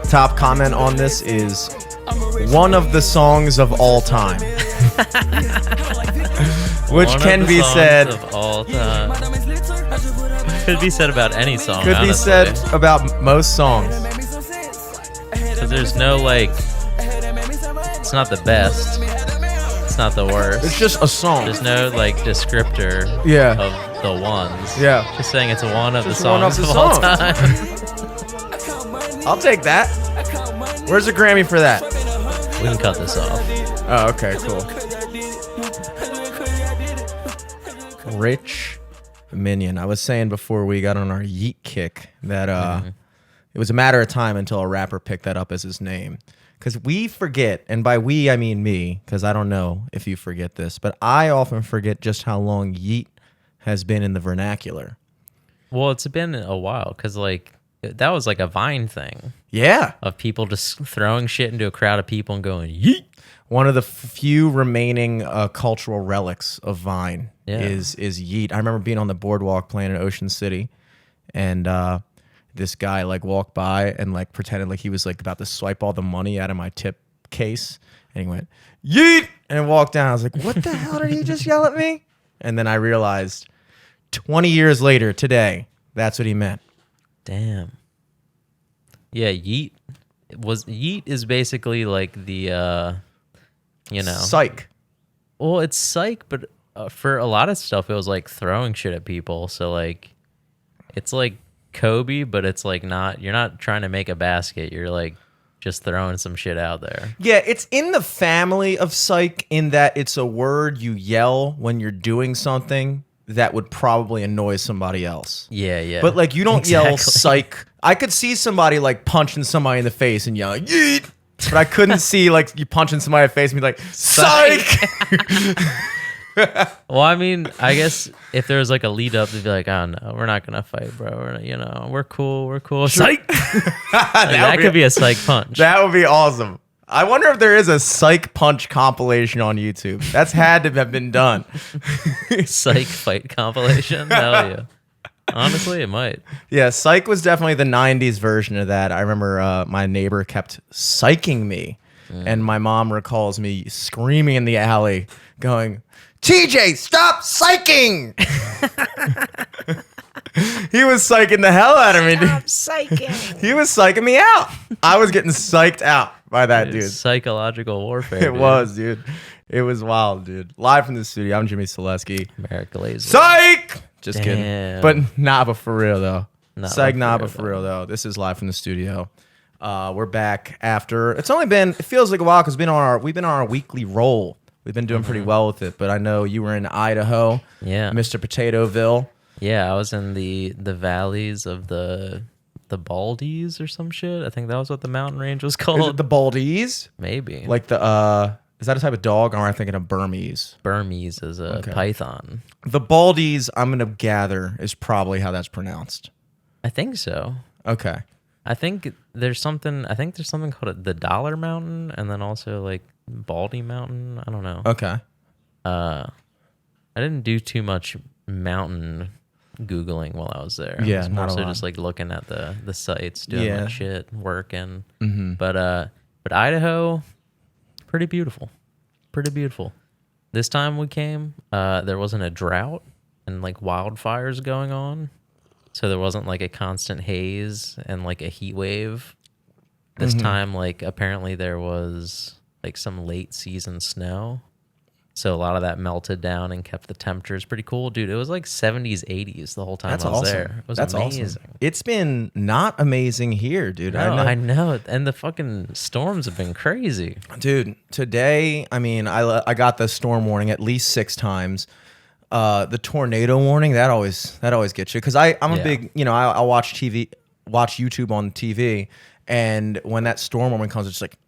Top comment on this is one of the songs of all time. Which can be said of all time. Could be said about any song. Could be said about most songs. Because there's no like, it's not the best. It's not the worst. It's just a song. There's no like descriptor of the ones. Yeah. Just saying it's one of just the songs of all time. I'll take that. Where's the Grammy for that? We can cut this off. Oh, okay, cool. Rich Minion. I was saying before we got on our yeet kick that it was a matter of time until a rapper picked that up as his name. Because we forget, and by we I mean me, because I don't know if you forget this, but I often forget just how long yeet has been in the vernacular. Well, it's been a while, because like that was like a Vine thing. Yeah. Of people just throwing shit into a crowd of people and going, yeet. One of the few remaining cultural relics of Vine is yeet. I remember being on the boardwalk playing in Ocean City, and this guy like walked by and like pretended like he was like about to swipe all the money out of my tip case, and he went yeet and walked down. I was like, what the hell did he just yell at me? And then I realized 20 years later today, that's what he meant. Damn. Yeah, yeet is basically like the psych. Well, it's psych, but for a lot of stuff it was like throwing shit at people. So like it's like Kobe, but it's like you're not trying to make a basket, you're like just throwing some shit out there. Yeah, it's in the family of psych in that it's a word you yell when you're doing something that would probably annoy somebody else. Yeah. But like you don't yell psych. I could see somebody like punching somebody in the face and yelling yeet, but I couldn't see like you punching somebody in the face and be like psych. Well, I mean, I guess if there was like a lead up, they'd be like, "Oh no, we're not gonna fight, bro. We're cool. Psych." That could be a psych punch. That would be awesome. I wonder if there is a psych punch compilation on YouTube. That's had to have been done. Psych fight compilation. Hell yeah. Honestly, it might. Yeah, psych was definitely the 90s version of that. I remember my neighbor kept psyching me, and my mom recalls me screaming in the alley, going, TJ, stop psyching! He was psyching the hell out of me, dude. Stop psyching. He was psyching me out. I was getting psyched out by that dude. Psychological warfare. It was, dude. It was wild, dude. Live from the studio, I'm Jimmy Selesky. Merrick Glazer. Psych! Just Damn. kidding. But nah, but for real, though. Psych, nah, but for though. real, though. This is live from the studio. We're back after... It feels like a while because we've been on our weekly roll. We've been doing pretty well with it, but I know you were in Idaho. Yeah. Mr. Potatoville. Yeah, I was in the valleys of the Baldies or some shit. I think that was what the mountain range was called. Is it the Baldies? Maybe. Like the... Is that a type of dog, or am I thinking of Burmese? Burmese is a python. The Baldies, I'm going to gather, is probably how that's pronounced. I think so. Okay. I think there's something called the Dollar Mountain, and then also like Baldy Mountain. I don't know. Okay. I didn't do too much mountain Googling while I was there. Yeah, I was not a mostly lot. just like looking at the sites, doing like shit, working. Mm-hmm. But Idaho, pretty beautiful. This time we came, there wasn't a drought and like wildfires going on. So there wasn't like a constant haze and like a heat wave. This time, like apparently there was like some late season snow. So a lot of that melted down and kept the temperatures pretty cool. Dude, it was like 70s, 80s the whole time I was there. It was amazing. Awesome. It's been not amazing here, dude. No, I know. And the fucking storms have been crazy. Dude, today, I mean, I got the storm warning at least 6 times. The tornado warning, that always gets you. Because I'm a big, I watch YouTube on TV. And when that storm warning comes, it's like,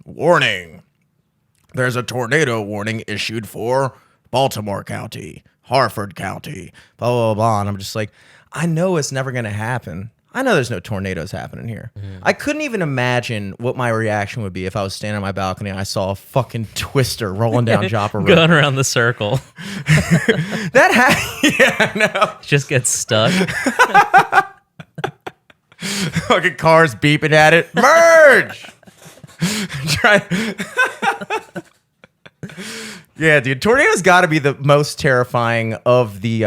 warning. There's a tornado warning issued for Baltimore County, Harford County, blah, blah, blah. And I'm just like, I know it's never going to happen. I know there's no tornadoes happening here. I couldn't even imagine what my reaction would be if I was standing on my balcony and I saw a fucking twister rolling down Joppa Road. Going around the circle. Yeah, no. Just gets stuck. Fucking cars beeping at it. Merge! Yeah, dude. Tornadoes got to be the most terrifying of the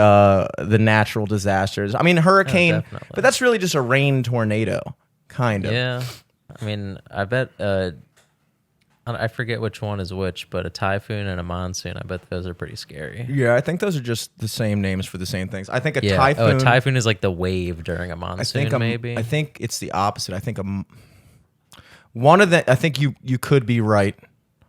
natural disasters. I mean, hurricane, but that's really just a rain tornado, kind of. Yeah. I mean, I bet, I forget which one is which, but a typhoon and a monsoon, I bet those are pretty scary. Yeah, I think those are just the same names for the same things. I think a Yeah. typhoon... Oh, a typhoon is like the wave during a monsoon, maybe? I think it's the opposite. I think one of the... I think you could be right.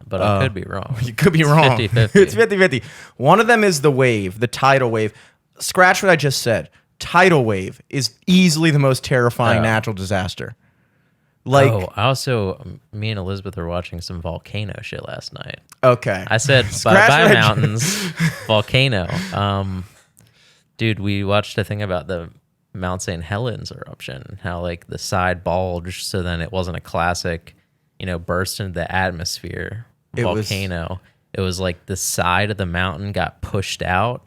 But I could be wrong. You could be wrong. 50-50. It's 50-50. One of them is the wave, the tidal wave. Scratch what I just said. Tidal wave is easily the most terrifying natural disaster. Like, I also, me and Elizabeth were watching some volcano shit last night. Okay. I said, bye mountains, volcano. Dude, we watched a thing about the Mount St. Helens eruption, how like the side bulged, so then it wasn't a classic, burst into the atmosphere volcano. It was like the side of the mountain got pushed out,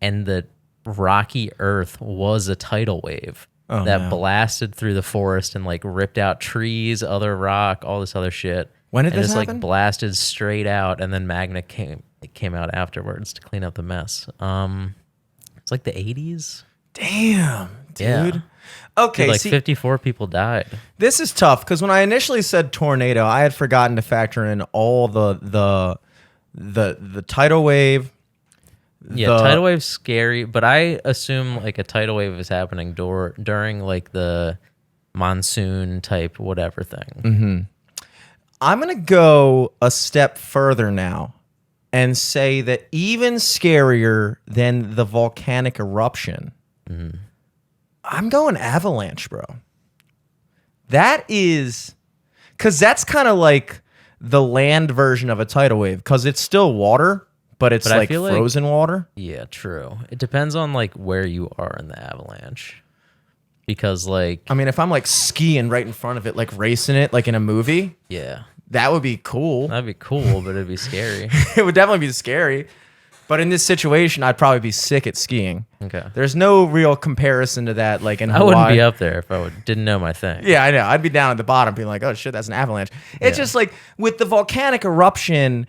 and the rocky earth was a tidal wave that blasted through the forest and like ripped out trees, other rock, all this other shit. When did this happen? Like blasted straight out, and then magma came out afterwards to clean up the mess. It's like the 80s. Damn, dude. Yeah. Okay, Dude, 54 people died. This is tough because when I initially said tornado, I had forgotten to factor in all the tidal wave. Yeah, tidal wave's scary, but I assume like a tidal wave is happening during like the monsoon type whatever thing. Mm-hmm. I'm gonna go a step further now and say that even scarier than the volcanic eruption. Mm-hmm. I'm going avalanche, bro. That is... Because that's kind of like the land version of a tidal wave. Because it's still water, but it's like frozen water. Yeah, true. It depends on like where you are in the avalanche. Because like... I mean, if I'm like skiing right in front of it, like racing it like in a movie... Yeah. That would be cool. That'd be cool, but it'd be scary. It would definitely be scary. But in this situation, I'd probably be sick at skiing. Okay. There's no real comparison to that. Like in Hawaii. I wouldn't be up there if I didn't know my thing. Yeah, I know. I'd be down at the bottom being like, oh shit, that's an avalanche. It's just like with the volcanic eruption,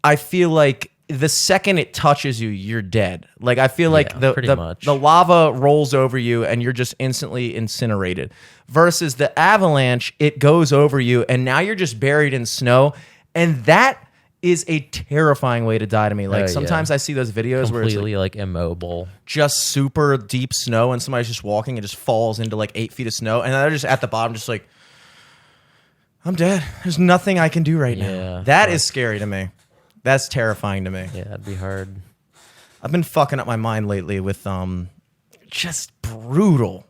I feel like the second it touches you, you're dead. Like I feel like the lava rolls over you and you're just instantly incinerated. Versus the avalanche, it goes over you and now you're just buried in snow. And that is a terrifying way to die to me. Like sometimes I see those videos completely where it's like immobile, just super deep snow, and somebody's just walking and just falls into like 8 feet of snow, and they're just at the bottom, just like, I'm dead. There's nothing I can do right now. That is scary to me. That's terrifying to me. Yeah, that'd be hard. I've been fucking up my mind lately with just brutal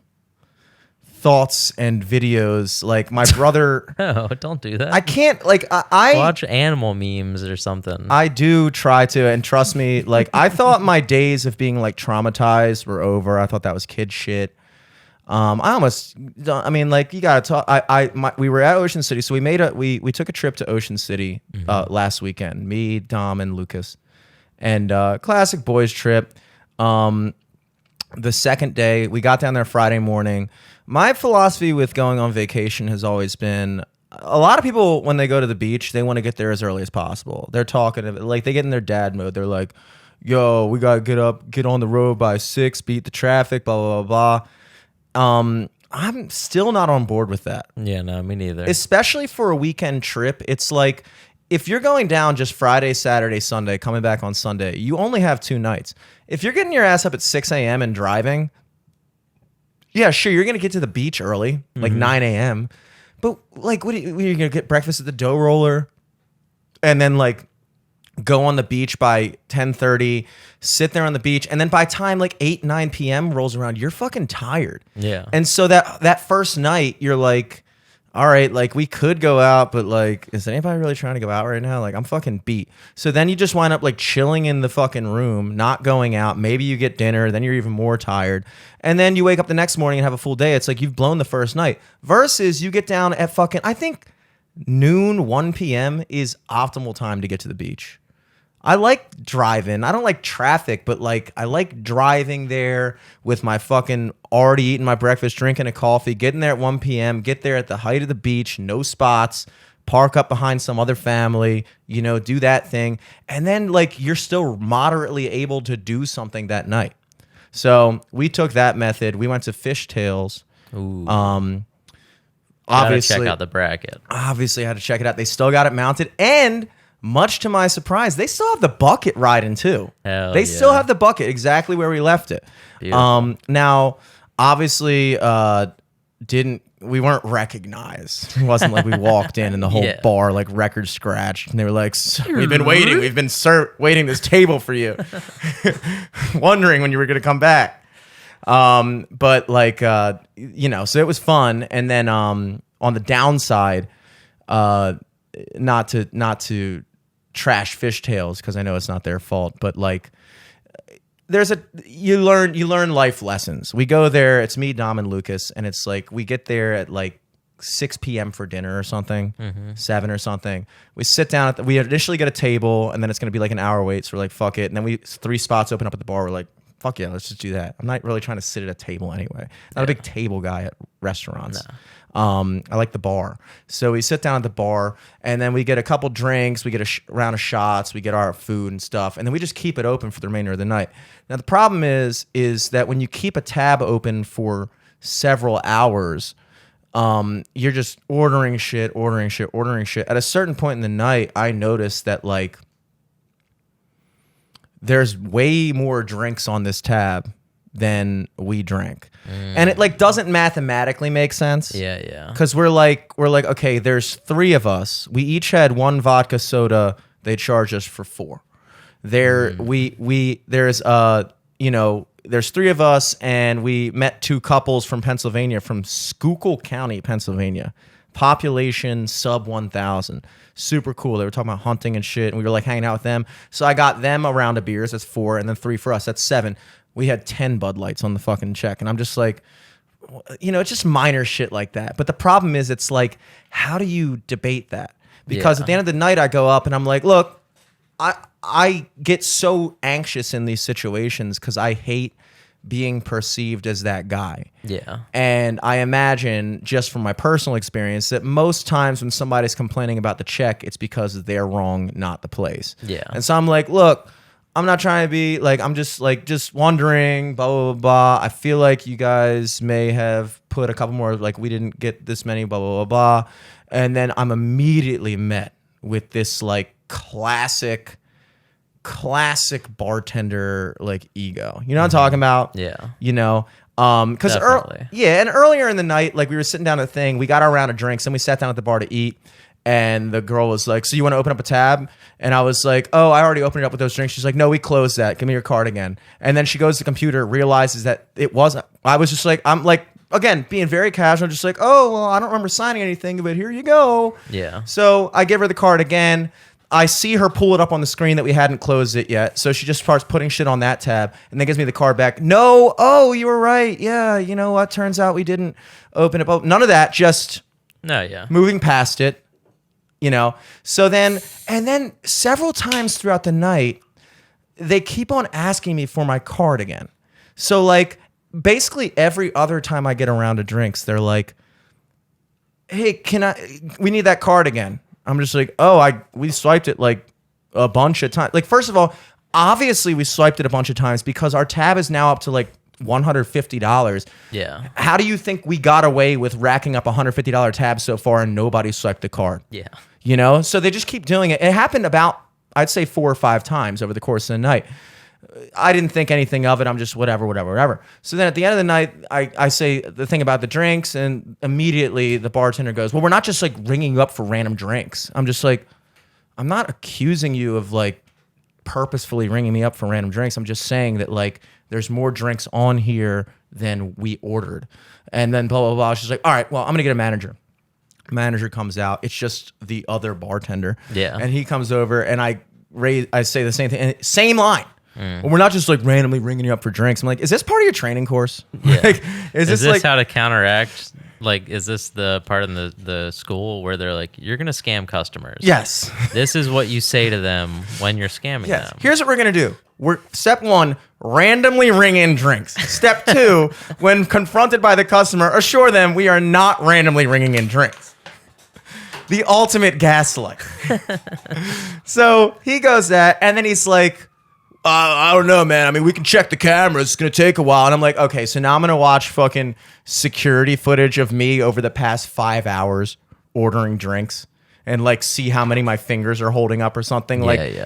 thoughts and videos. Like my brother... No, don't do that. I can't, like, I watch animal memes or something. I do try to, and trust me, like, I thought my days of being, like, traumatized were over. I thought that was kid shit. I mean, like, you gotta talk. We were at Ocean City, so we took a trip to Ocean City last weekend. Me, Dom, and Lucas. And classic boys trip. The second day, we got down there Friday morning. My philosophy with going on vacation has always been, a lot of people, when they go to the beach, they want to get there as early as possible. They're talking, like, they get in their dad mode. They're like, yo, we got to get on the road by 6, beat the traffic, blah, blah, blah, blah. I'm still not on board with that. Yeah, no, me neither. Especially for a weekend trip. It's like, if you're going down just Friday, Saturday, Sunday, coming back on Sunday, you only have 2 nights. If you're getting your ass up at 6 a.m. and driving, yeah, sure, you're going to get to the beach early, like 9 a.m. But, like, what are you going to get breakfast at the dough roller? And then, like, go on the beach by 10:30, sit there on the beach, and then by time, like, 8, 9 p.m. rolls around, you're fucking tired. Yeah. And so that first night, you're like, all right, like we could go out, but like, is anybody really trying to go out right now? Like, I'm fucking beat. So then you just wind up like chilling in the fucking room, not going out. Maybe you get dinner, then you're even more tired. And then you wake up the next morning and have a full day. It's like you've blown the first night. Versus you get down at fucking, I think noon, 1 p.m. is optimal time to get to the beach. I like driving. I don't like traffic, but like I like driving there with my fucking already eating my breakfast, drinking a coffee, getting there at 1 p.m., get there at the height of the beach, no spots, park up behind some other family, you know, do that thing. And then like you're still moderately able to do something that night. So we took that method. We went to Fishtails. Ooh. Obviously, check out the bracket. Obviously, I had to check it out. They still got it mounted. And much to my surprise, they still have the bucket riding too. They still have the bucket exactly where we left it. Now, obviously, we weren't recognized. It wasn't like we walked in and the whole bar like record scratched, and they were like, "We've been waiting. We've been waiting this table for you, wondering when you were going to come back." But like, you know, so it was fun. And then on the downside, not to trash Fishtails because I know it's not their fault, but like you learn life lessons. We go there, it's me, Dom, and Lucas, and it's like we get there at like 6 p.m. for dinner or something, 7 or something. We sit down we initially get a table, and then it's gonna be like an hour wait, so we're like, fuck it. And then 3 spots open up at the bar, we're like, fuck yeah, let's just do that. I'm not really trying to sit at a table anyway. Not a big table guy at restaurants. No. I like the bar. So we sit down at the bar, and then we get a couple drinks, we get a round of shots, we get our food and stuff, and then we just keep it open for the remainder of the night. Now the problem is that when you keep a tab open for several hours, you're just ordering shit. At a certain point in the night, I noticed that like there's way more drinks on this tab than we drank. And it like doesn't mathematically make sense. Yeah. Because we're like, okay, there's 3 of us. We each had 1 vodka soda. They charge us for 4. There's there's 3 of us, and we met 2 couples from Pennsylvania, from Schuylkill County, Pennsylvania. Population sub 1,000. Super cool. They were talking about hunting and shit, and we were like hanging out with them. So I got them a round of beers. That's 4, and then 3 for us. That's 7. We had 10 Bud Lights on the fucking check, and I'm just like, you know, it's just minor shit like that. But the problem is, it's like, how do you debate that? Because at the end of the night, I go up and I'm like, look, I get so anxious in these situations because I hate being perceived as that guy. Yeah. And I imagine, just from my personal experience, that most times when somebody's complaining about the check, it's because they're wrong, not the place. Yeah. And so I'm like, look, I'm not trying to be like, I'm just wondering, blah, blah, blah. I feel like you guys may have put a couple more, like we didn't get this many, blah, blah, blah, blah. And then I'm immediately met with this like classic bartender like ego. You know what I'm talking about? Yeah. You know, because and earlier in the night, like we were sitting down at the thing, we got our round of drinks, and we sat down at the bar to eat. And the girl was like, so you want to open up a tab? And I was like, oh, I already opened it up with those drinks. She's like, no, we closed that. Give me your card again. And then she goes to the computer, realizes that it wasn't. I was just like, I'm like, again, being very casual, just like, oh, well, I don't remember signing anything, but here you go. Yeah. So I give her the card again. I see her pull it up on the screen that we hadn't closed it yet. So she just starts putting shit on that tab and then gives me the card back. No, oh, you were right. Yeah, you know what? Turns out we didn't open it. Oh, none of that, just moving past it. You know, so then several times throughout the night, they keep on asking me for my card again. So like basically every other time I get a round of drinks, they're like, hey, we need that card again. I'm just like, oh, we swiped it like a bunch of times. Like, first of all, obviously we swiped it a bunch of times because our tab is now up to like $150. Yeah. How do you think we got away with racking up a $150 tab so far and nobody swiped the card? Yeah. You know, so they just keep doing it. It happened about, I'd say 4 or 5 times over the course of the night. I didn't think anything of it. I'm just whatever. So then at the end of the night, I say the thing about the drinks, and immediately the bartender goes, well, we're not just like ringing you up for random drinks. I'm just like, I'm not accusing you of like purposefully ringing me up for random drinks. I'm just saying that like there's more drinks on here than we ordered. And then blah, blah, blah. She's like, all right, well, I'm going to get a manager. Manager comes out. It's just the other bartender. Yeah. And he comes over, and I say the same thing. And same line. We're not just like randomly ringing you up for drinks. I'm like, is this part of your training course? Yeah. Like, is this like how to counteract? Like, is this the part in the school where they're like, you're going to scam customers? Yes. This is what you say to them when you're scamming them. Here's what we're going to do. Step 1, randomly ring in drinks. Step 2, when confronted by the customer, assure them we are not randomly ringing in drinks. The ultimate gaslight. So he goes that, and then he's like, I don't know, man. I mean, we can check the cameras. It's going to take a while. And I'm like, okay, so now I'm going to watch fucking security footage of me over the past 5 hours ordering drinks and like see how many my fingers are holding up or something.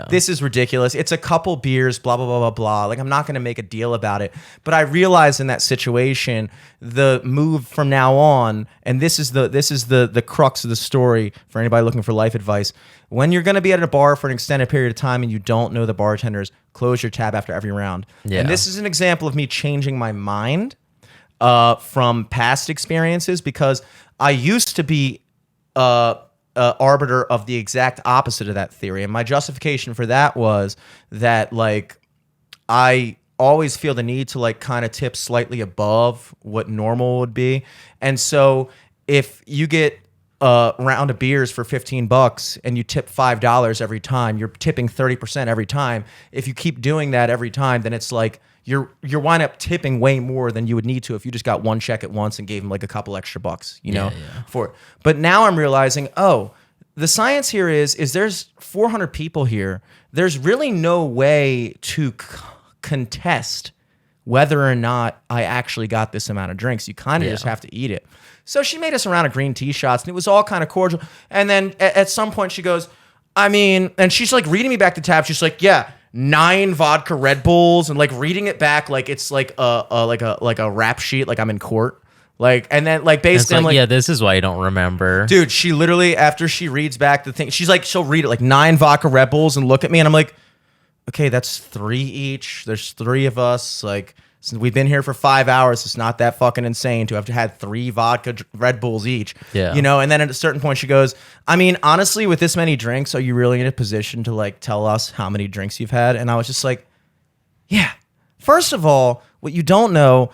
This is ridiculous. It's a couple beers, blah, blah, blah, blah, blah. Like, I'm not going to make a deal about it. But I realized in that situation, the move from now on, and this is the crux of the story for anybody looking for life advice. When you're going to be at a bar for an extended period of time and you don't know the bartenders, close your tab after every round. Yeah. And this is an example of me changing my mind from past experiences, because I used to be arbiter of the exact opposite of that theory. And my justification for that was that, like, I always feel the need to like kind of tip slightly above what normal would be. And so if you get a round of beers for $15 and you tip $5 every time, you're tipping 30% every time. If you keep doing that every time, then it's like you're wind up tipping way more than you would need to if you just got one check at once and gave them like a couple extra bucks, for it. But now I'm realizing, the science here is there's 400 people here. There's really no way to contest whether or not I actually got this amount of drinks. You kind of just have to eat it. So she made us a round of green tea shots, and it was all kind of cordial. And then at some point she goes, and she's like reading me back the tab. She's like, 9 vodka Red Bulls, and like reading it back like it's like a rap sheet, like I'm in court. Like, and then like basically, I'm like, this is why you don't remember. Dude, she literally, after she reads back the thing, she's like, she'll read it like 9 vodka Red Bulls and look at me, and I'm like, okay, that's 3 each. There's 3 of us. Like, since we've been here for 5 hours, it's not that fucking insane to have had 3 vodka Red Bulls each. Yeah. And then at a certain point she goes, honestly, with this many drinks, are you really in a position to like tell us how many drinks you've had? And I was just like, yeah. First of all, what you don't know,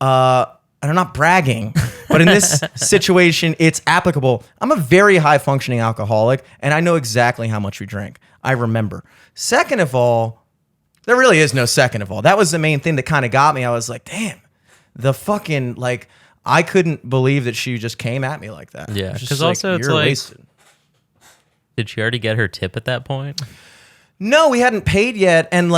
and I'm not bragging, but in this situation, it's applicable. I'm a very high functioning alcoholic, and I know exactly how much we drink. I remember. Second of all, there really is no second of all. That was the main thing that kind of got me. I was like, damn, the fucking, like, I couldn't believe that she just came at me like that. Yeah, because also it's like, wasted. Did she already get her tip at that point? No, we hadn't paid yet, and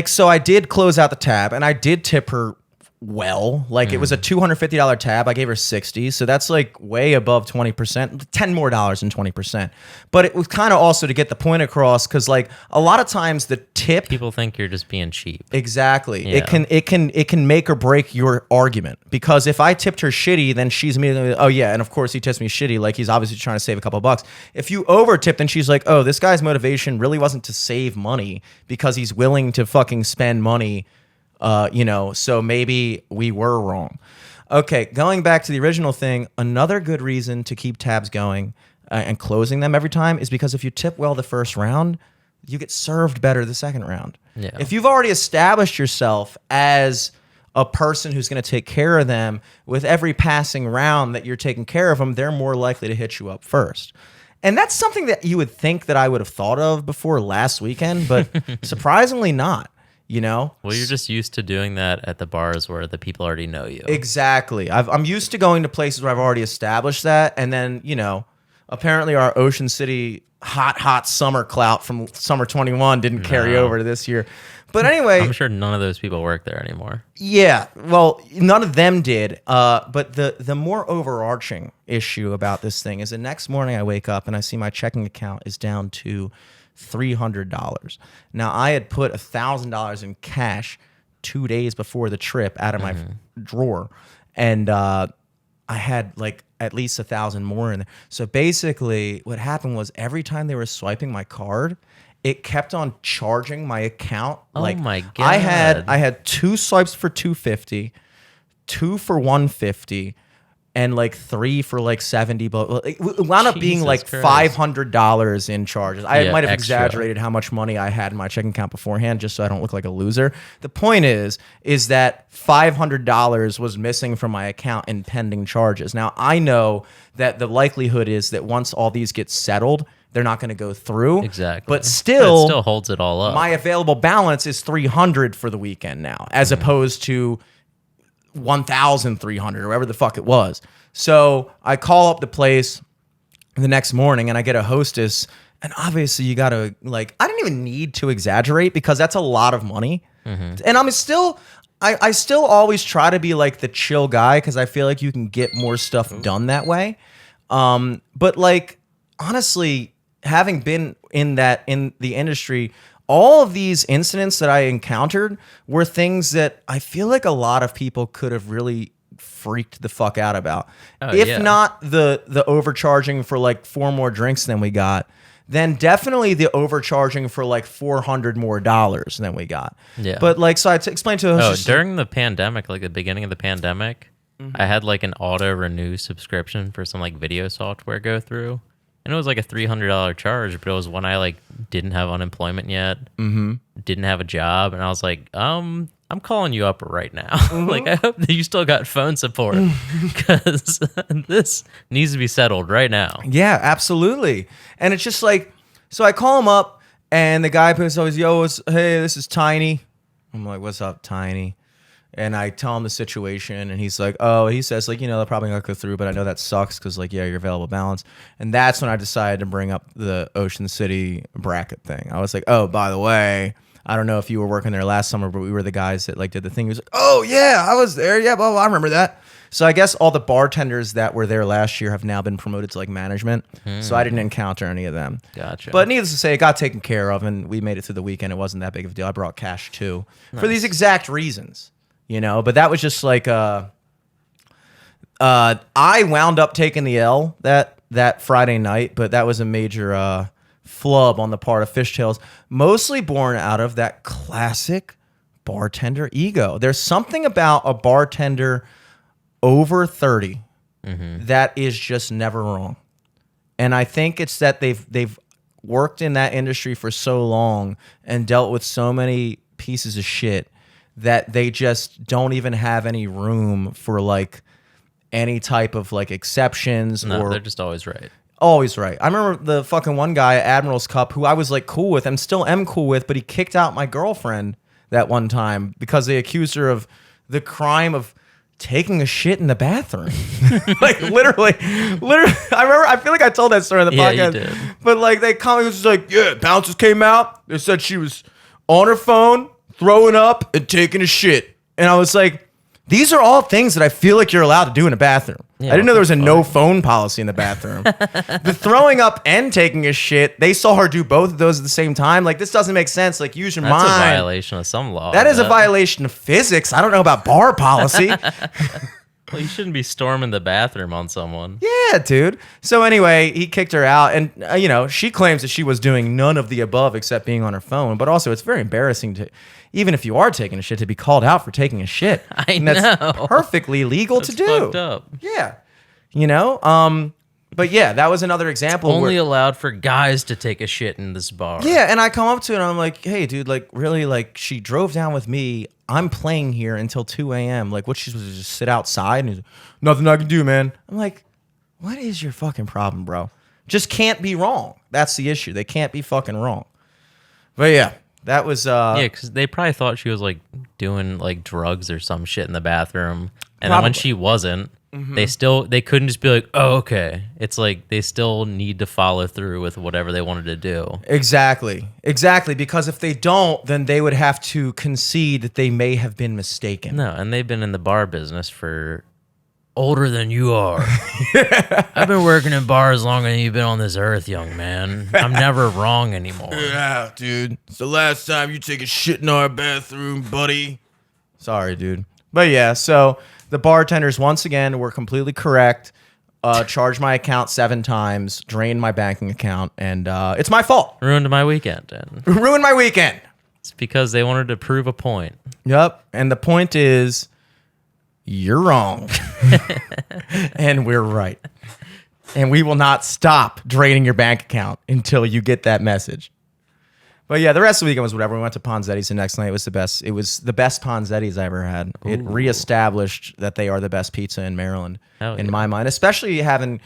so I did close out the tab, and I did tip her well. Like, it was a $250 tab. I gave her 60, so that's like way above 20%, $10 more than 20%. But it was kind of also to get the point across, because like a lot of times the tip, people think you're just being cheap. Exactly. Yeah. It can make or break your argument, because if I tipped her shitty, then she's immediately, oh yeah, and of course he tips me shitty, like he's obviously trying to save a couple bucks. If you over tip, then she's like, oh, this guy's motivation really wasn't to save money because he's willing to fucking spend money. So maybe we were wrong. Okay, going back to the original thing, another good reason to keep tabs going and closing them every time is because if you tip well the first round, you get served better the second round. Yeah. If you've already established yourself as a person who's going to take care of them, with every passing round that you're taking care of them, they're more likely to hit you up first. And that's something that you would think that I would have thought of before last weekend, but surprisingly not. Well, you're just used to doing that at the bars where the people already know you. Exactly. I'm used to going to places where I've already established that. And then, apparently our Ocean City hot summer clout from summer 21 didn't carry over to this year. But anyway, I'm sure none of those people work there anymore. Yeah. Well, none of them did. But the more overarching issue about this thing is the next morning I wake up and I see my checking account is down to $300. Now, I had put $1,000 in cash 2 days before the trip out of my drawer, and I had like at least 1,000 more in there. So basically, what happened was every time they were swiping my card, it kept on charging my account. Oh my god! I had 2 swipes for $250, 2 for $150. and like 3 for like 70, but it wound up being Jesus like Christ. $500 in charges. I Yeah, might have extra. exaggerated how much money I had in my checking account beforehand, just so I don't look like a loser. The point is that $500 was missing from my account in pending charges. Now I know that the likelihood is that once all these get settled, they're not going to go through. Exactly. But still, it still holds it all up. my available balance is $300 for the weekend now, as opposed to 1,300 or whatever the fuck it was. So I call up the place the next morning and I get a hostess, and obviously you gotta, like, I didn't even need to exaggerate because that's a lot of money. And I'm still, I still always try to be like the chill guy because I feel like you can get more stuff done that way. But like, honestly, having been in the industry, all of these incidents that I encountered were things that I feel like a lot of people could have really freaked the fuck out about. If not the overcharging for like 4 more drinks than we got, then definitely the overcharging for like $400 more than we got. Yeah. But like, so I explained to her. During the pandemic, like the beginning of the pandemic, I had like an auto renew subscription for some like video software go through. And it was like a $300 charge, but it was when I like didn't have unemployment yet, didn't have a job, and I was like, I'm calling you up right now. Like, I hope that you still got phone support because this needs to be settled right now. Yeah, absolutely. And it's just like, so I call him up, and the guy puts always, hey, this is Tiny. I'm like, what's up, Tiny? And I tell him the situation, and he's like, he says, like, they're probably not going to go through, but I know that sucks because, like, yeah, your available balance. And that's when I decided to bring up the Ocean City bracket thing. I was like, oh, by the way, I don't know if you were working there last summer, but we were the guys that, like, did the thing. He was like, oh, yeah, I was there. Yeah, blah, blah, I remember that. So I guess all the bartenders that were there last year have now been promoted to, like, management. So I didn't encounter any of them. Gotcha. But needless to say, it got taken care of, and we made it through the weekend. It wasn't that big of a deal. I brought cash, too, for these exact reasons. But that was just like I wound up taking the L that Friday night, but that was a major flub on the part of Fishtails, mostly born out of that classic bartender ego. There's something about a bartender over 30 that is just never wrong. And I think it's that they've worked in that industry for so long and dealt with so many pieces of shit that they just don't even have any room for like any type of like exceptions. No, they're just always right. Always right. I remember the fucking one guy at Admiral's Cup who I was like cool with and still am cool with, but he kicked out my girlfriend that one time because they accused her of the crime of taking a shit in the bathroom. Like literally. I feel like I told that story in the podcast. You did. But like they commented, was like, yeah, bouncers came out. They said she was on her phone, throwing up and taking a shit. And I was like, these are all things that I feel like you're allowed to do in a bathroom. Yeah, I didn't know there was a no phone policy in the bathroom. The throwing up and taking a shit, they saw her do both of those at the same time. Like, this doesn't make sense. Like, use your mind. That's a violation of some law. That is a violation of physics. I don't know about bar policy. Well, you shouldn't be storming the bathroom on someone. Yeah, dude. So anyway, he kicked her out, and she claims that she was doing none of the above except being on her phone. But also, it's very embarrassing to, even if you are taking a shit, to be called out for taking a shit. I know. That's perfectly legal to do. Fucked up. Yeah, But yeah, that was another example. Only allowed for guys to take a shit in this bar. Yeah, and I come up to it and I'm like, hey, dude, like, really, like, she drove down with me. I'm playing here until 2 a.m. Like, what, she's supposed to just sit outside? And he's like, nothing I can do, man. I'm like, what is your fucking problem, bro? Just can't be wrong. That's the issue. They can't be fucking wrong. But yeah, that was... Yeah, because they probably thought she was, like, doing, like, drugs or some shit in the bathroom. And then when she wasn't, they couldn't just be like, oh, okay. It's like they still need to follow through with whatever they wanted to do. Exactly. Because if they don't, then they would have to concede that they may have been mistaken. No, and they've been in the bar business for older than you are. I've been working in bars longer than you've been on this earth, young man. I'm never wrong anymore. Yeah, dude. It's the last time you take a shit in our bathroom, buddy. Sorry, dude. But yeah, so the bartenders, once again, were completely correct. Charged my account 7 times, drained my banking account, and it's my fault. Ruined my weekend. And Ruined my weekend. it's because they wanted to prove a point. Yep. And the point is, you're wrong. And we're right. And we will not stop draining your bank account until you get that message. But yeah, the rest of the weekend was whatever. We went to Ponzetti's the next night. It was the best. It was the best Ponzetti's I ever had. Ooh. It reestablished that they are the best pizza in Maryland, in my mind. Especially having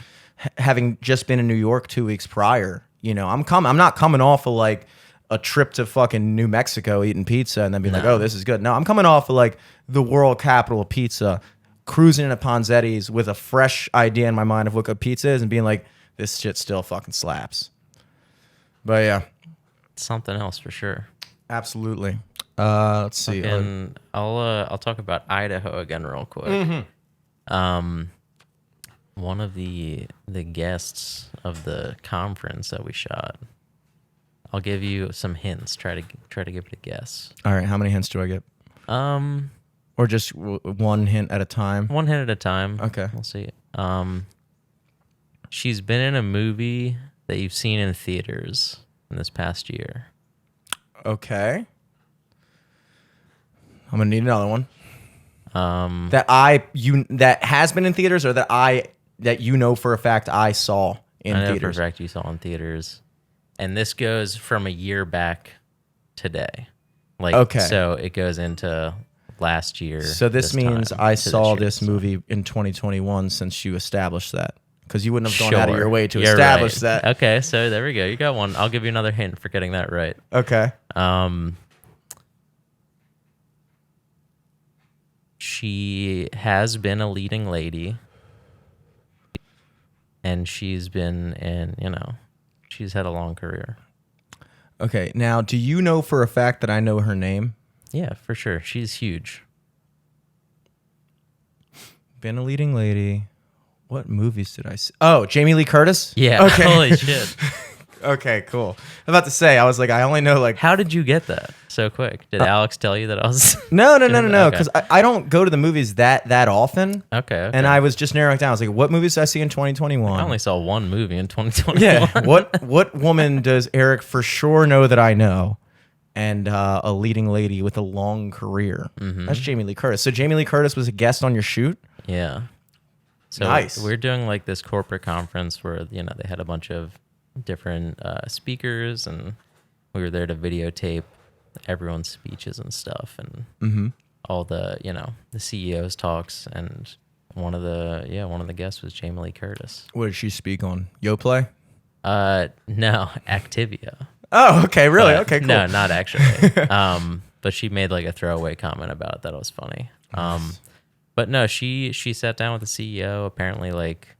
just been in New York 2 weeks prior. You know, I'm not coming off of like a trip to fucking New Mexico eating pizza and then being like, oh, this is good. No, I'm coming off of like the world capital of pizza, cruising into Ponzetti's with a fresh idea in my mind of what good pizza is and being like, this shit still fucking slaps. But yeah. Something else for sure. Absolutely. Let's see. And I'll talk about Idaho again real quick. One of the guests of the conference that we shot. I'll give you some hints. Try to give it a guess. All right. How many hints do I get? Or just one hint at a time? One hint at a time. Okay. We'll see. She's been in a movie that you've seen in theaters in this past year. Okay. I'm gonna need another one. That has been in theaters, or that you know for a fact I saw in I know theaters. for a fact you saw in theaters, and this goes from a year back today. Like, okay. So it goes into last year. So this means I saw this movie in 2021 since you established that. Because you wouldn't have gone out of your way to establish that. Okay, so there we go. You got one. I'll give you another hint for getting that right. Okay. She has been a leading lady, and she's been in, she's had a long career. Okay. Now, do you know for a fact that I know her name? Yeah, for sure. She's huge. Been a leading lady. What movies did I see? Oh, Jamie Lee Curtis? Yeah. Okay. Holy shit. Okay, cool. I'm about to say, I was like, I only know like... How did you get that so quick? Did Alex tell you that I was... No, because I don't go to the movies that often. Okay. And I was just narrowing it down. I was like, what movies did I see in 2021? I only saw one movie in 2021. Yeah. What woman does Eric for sure know that I know? And a leading lady with a long career. Mm-hmm. That's Jamie Lee Curtis. So Jamie Lee Curtis was a guest on your shoot? Yeah. So nice. We're doing like this corporate conference where, they had a bunch of different speakers, and we were there to videotape everyone's speeches and stuff, and all the, the CEO's talks. And one of the guests was Jamie Lee Curtis. What did she speak on? YoPlay? No, Activia. Oh, okay, really? Okay, cool. No, not actually. But she made like a throwaway comment about it that was funny. Nice. But no, she sat down with the CEO. Apparently, like,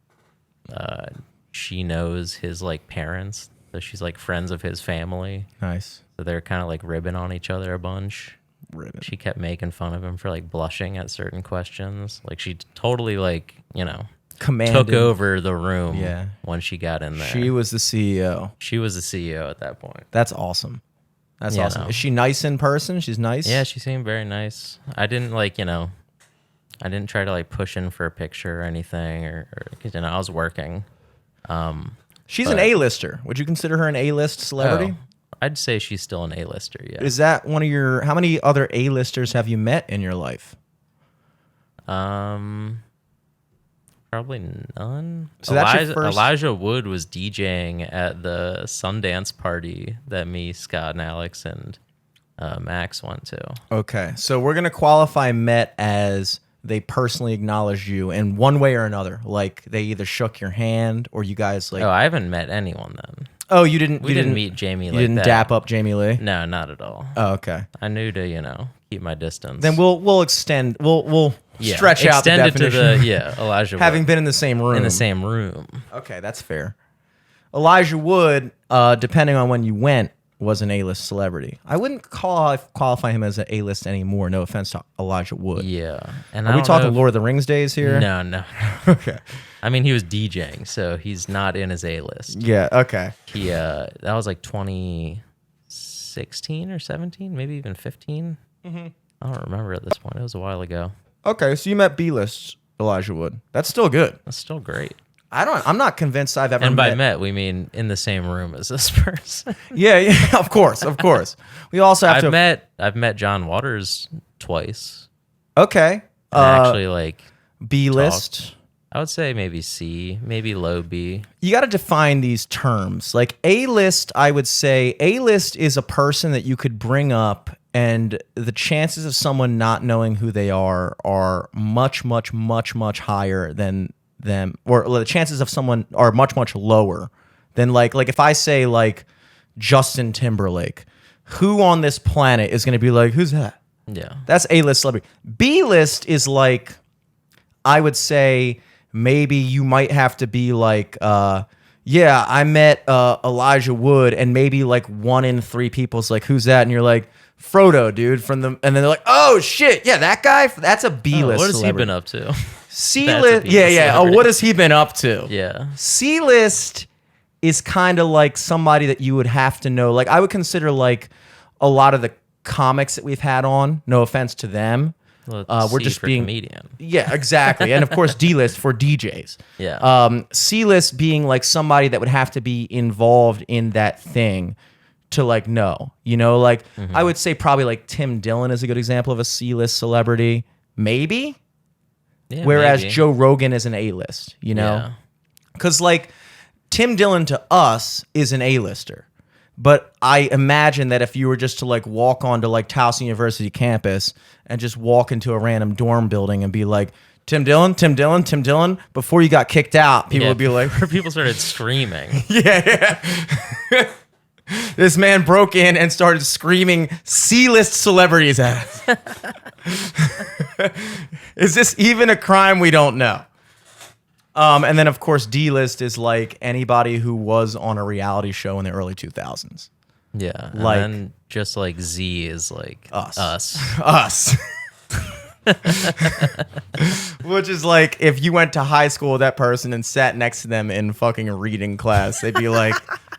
she knows his like parents, so she's like friends of his family. Nice. So they're kind of like ribbing on each other a bunch. Ribbon. She kept making fun of him for like blushing at certain questions. Like, she totally like commanded, took over the room. Yeah. When she got in there, she was the CEO. She was the CEO at that point. That's awesome. That's awesome. Is she nice in person? She's nice. Yeah, she seemed very nice. I didn't I didn't try to like push in for a picture or anything, or cause, I was working. She's an A-lister. Would you consider her an A-list celebrity? I'd say she's still an A-lister. Yeah. Is that one of your? How many other A-listers have you met in your life? Probably none. So that's your first... Elijah Wood was DJing at the Sundance party that me, Scott, and Alex and Max went to. Okay, so we're gonna qualify met as they personally acknowledged you in one way or another. Like they either shook your hand or you guys like... Oh, I haven't met anyone then. Oh, you didn't... We didn't meet Jamie like that. You didn't dap up Jamie Lee? No, not at all. Oh, okay. I knew to, keep my distance. Then we'll extend... We'll stretch out the definition. Extend it to Elijah Wood. Having been in the same room. In the same room. Okay, that's fair. Elijah Wood, depending on when you went, was an A-list celebrity. I wouldn't qualify him as an A-list anymore. No offense to Elijah Wood. Yeah. And are we talking Lord of the Rings days here? No. Okay. I mean, he was DJing, so he's not in his A-list. Yeah, okay. He that was like 2016 or 17, maybe even 15. Mm-hmm. I don't remember at this point. It was a while ago. Okay, so you met B-list Elijah Wood. That's still good. That's still great. I'm not convinced I've ever met. And by met, we mean in the same room as this person. Yeah, of course. We also have I've met John Waters twice. Okay. And actually, like, B-list. talked. I would say maybe C, maybe low B. You got to define these terms. Like A-list, I would say A-list is a person that you could bring up, and the chances of someone not knowing who they are much, much, much, much higher than them, or the chances of someone are much, much lower than like if I say like Justin Timberlake, who on this planet is going to be like, who's that? Yeah. That's A-list celebrity. B-list is like, I would say maybe you might have to be like, yeah, I met Elijah Wood, and maybe like 1 in 3 people's like, who's that? And you're like, Frodo, dude, and then they're like, oh shit, yeah, that guy, that's a B-list. What has celebrity. he been up to? C-list, yeah. Oh, what has he been up to? Yeah. C-list is kind of like somebody that you would have to know. Like I would consider like a lot of the comics that we've had on. No offense to them. Well, we're just being comedian. Yeah, exactly. And of course, D-list for DJs. Yeah. C-list being like somebody that would have to be involved in that thing to like know. You know, like I would say probably like Tim Dillon is a good example of a C-list celebrity. Maybe. Yeah, Whereas maybe. Joe Rogan is an A-list. You know, because like Tim Dillon to us is an A-lister. But I imagine that if you were just to like walk onto like Towson University campus and just walk into a random dorm building and be like, Tim Dillon, before you got kicked out, people would be like, people started screaming. yeah. This man broke in and started screaming C-list celebrities at us. Is this even a crime? We don't know. And then, of course, D-list is like anybody who was on a reality show in the early 2000s. Yeah. And Like- then just like Z is like Us. us. Which is like if you went to high school with that person and sat next to them in fucking reading class, they'd be like,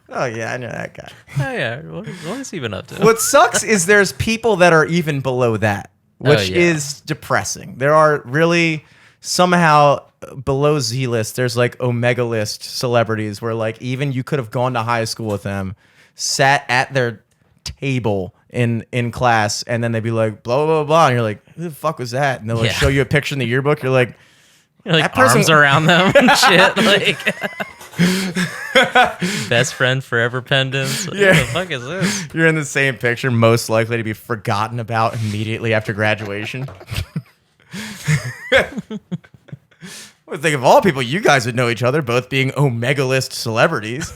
oh, yeah, I know that guy. Oh, yeah. What has he been up to? What sucks is there's people that are even below that, which yeah. is depressing. There are really somehow below Z-list, there's like Omega list celebrities where like even you could have gone to high school with them, sat at their table in class, and then they'd be like, blah, blah, blah, blah. And you're like, who the fuck was that? And they'll like show you a picture in the yearbook. You're like, Like that person- arms around them and shit. Like best friend forever pendants. What the fuck is this? you're in the same picture, most likely to be forgotten about immediately after graduation. I would think of all people, you guys would know each other, both being Omega list celebrities.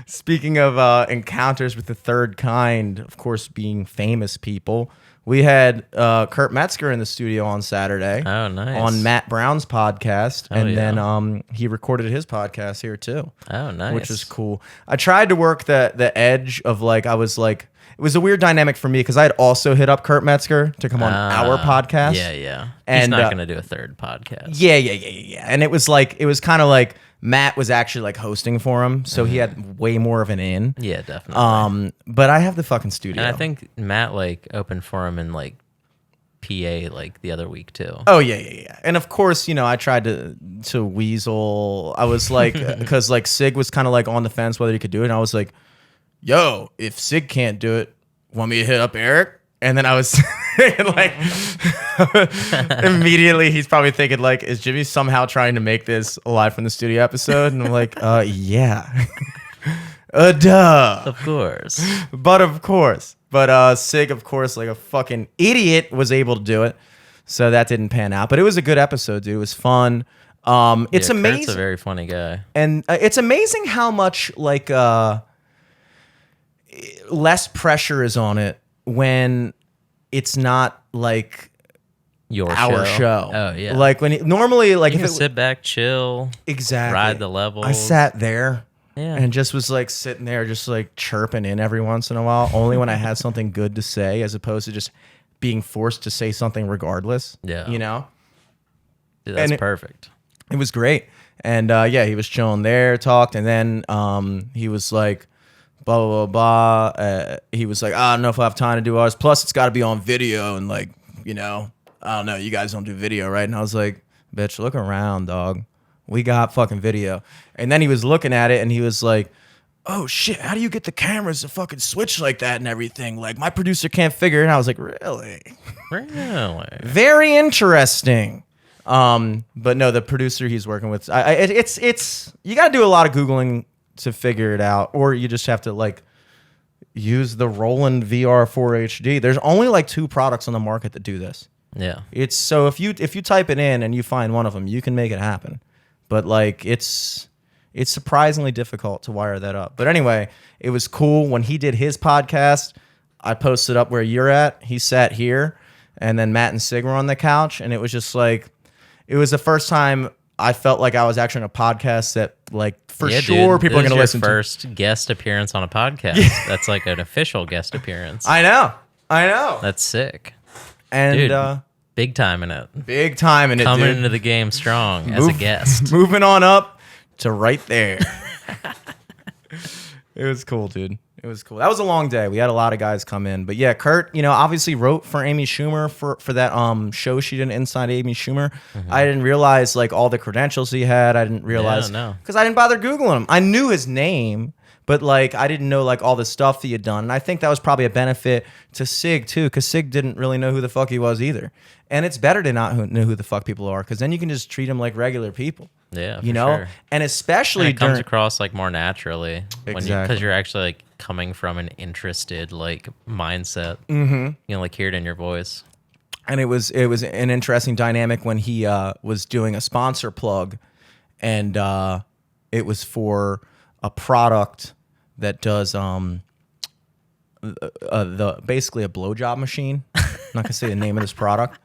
Speaking of encounters with the third kind, of course, being famous people, we had Kurt Metzger in the studio on Saturday. Oh, nice. On Matt Brown's podcast, and yeah. then he recorded his podcast here too. Oh, nice. Which is cool. I tried to work the edge of like, I was like, it was a weird dynamic for me because I had also hit up Kurt Metzger to come on our podcast. Yeah, yeah. He's And, not going to do a third podcast. Yeah. And it was kind of like Matt was actually like hosting for him, so he had way more of an in. Yeah, definitely. But I have the fucking studio. And I think Matt like opened for him in like PA like the other week too. Oh yeah. And of course, you know, I tried to weasel. I was like, because like Sig was kind of like on the fence whether he could do it. And I was like, yo, if Sig can't do it, want me to hit up Eric? And then I was like, immediately he's probably thinking like, is Jimmy somehow trying to make this a live from the studio episode? And I'm like, yeah. Duh. Of course. But of course. But Sig, of course, like a fucking idiot, was able to do it. So that didn't pan out. But it was a good episode, dude. It was fun. It's Yeah, amazing. Kurt's a very funny guy. And it's amazing how much like less pressure is on it when it's not like Your our show. Oh yeah. Like when normally like you if can it sit back, chill, exactly ride the levels. I sat there Yeah. and just was like sitting there just like chirping in every once in a while, only when I had something good to say, as opposed to just being forced to say something regardless. Yeah. You know? Dude, that's and perfect. It was great. And yeah, he was chilling there, talked, and then he was like, blah, blah, blah, blah. He was like, I don't know if I have time to do ours. Plus, it's got to be on video. And like, you know, I don't know. You guys don't do video, right? And I was like, bitch, look around, dog. We got fucking video. And then he was looking at it and he was like, oh shit, how do you get the cameras to fucking switch like that and everything? Like my producer can't figure it out. I was like, really? Really? Very interesting. But no, the producer he's working with, it's you got to do a lot of Googling to figure it out, or you just have to like use the Roland VR4 HD. There's only like 2 products on the market that do this. Yeah. It's so if you type it in and you find one of them, you can make it happen. But like it's surprisingly difficult to wire that up. But anyway, it was cool when he did his podcast. I posted up where you're at. He sat here, and then Matt and Sig were on the couch, and it was just like it was the first time I felt like I was actually on a podcast that like for sure dude, people are going to listen to. First guest appearance on a podcast. Yeah. That's like an official guest appearance. I know. That's sick. And dude, big time in it. Big time in it, Coming dude. into the game strong as a guest. Moving on up to right there. It was cool, dude. It was cool. That was a long day. We had a lot of guys come in. But yeah, Kurt, obviously wrote for Amy Schumer for that show she did Inside Amy Schumer. Mm-hmm. I didn't realize like all the credentials he had. I didn't realize because I didn't bother Googling him. I knew his name, but like I didn't know like all the stuff he had done. And I think that was probably a benefit to Sig too, because Sig didn't really know who the fuck he was either. And it's better to not know who the fuck people are, because then you can just treat them like regular people. Yeah, sure. And especially and it comes across like more naturally because you're actually like coming from an interested like mindset. Mm-hmm. Like hear it in your voice. And it was an interesting dynamic when he was doing a sponsor plug, and it was for a product that does the basically a blowjob machine. I'm not gonna say the name of this product.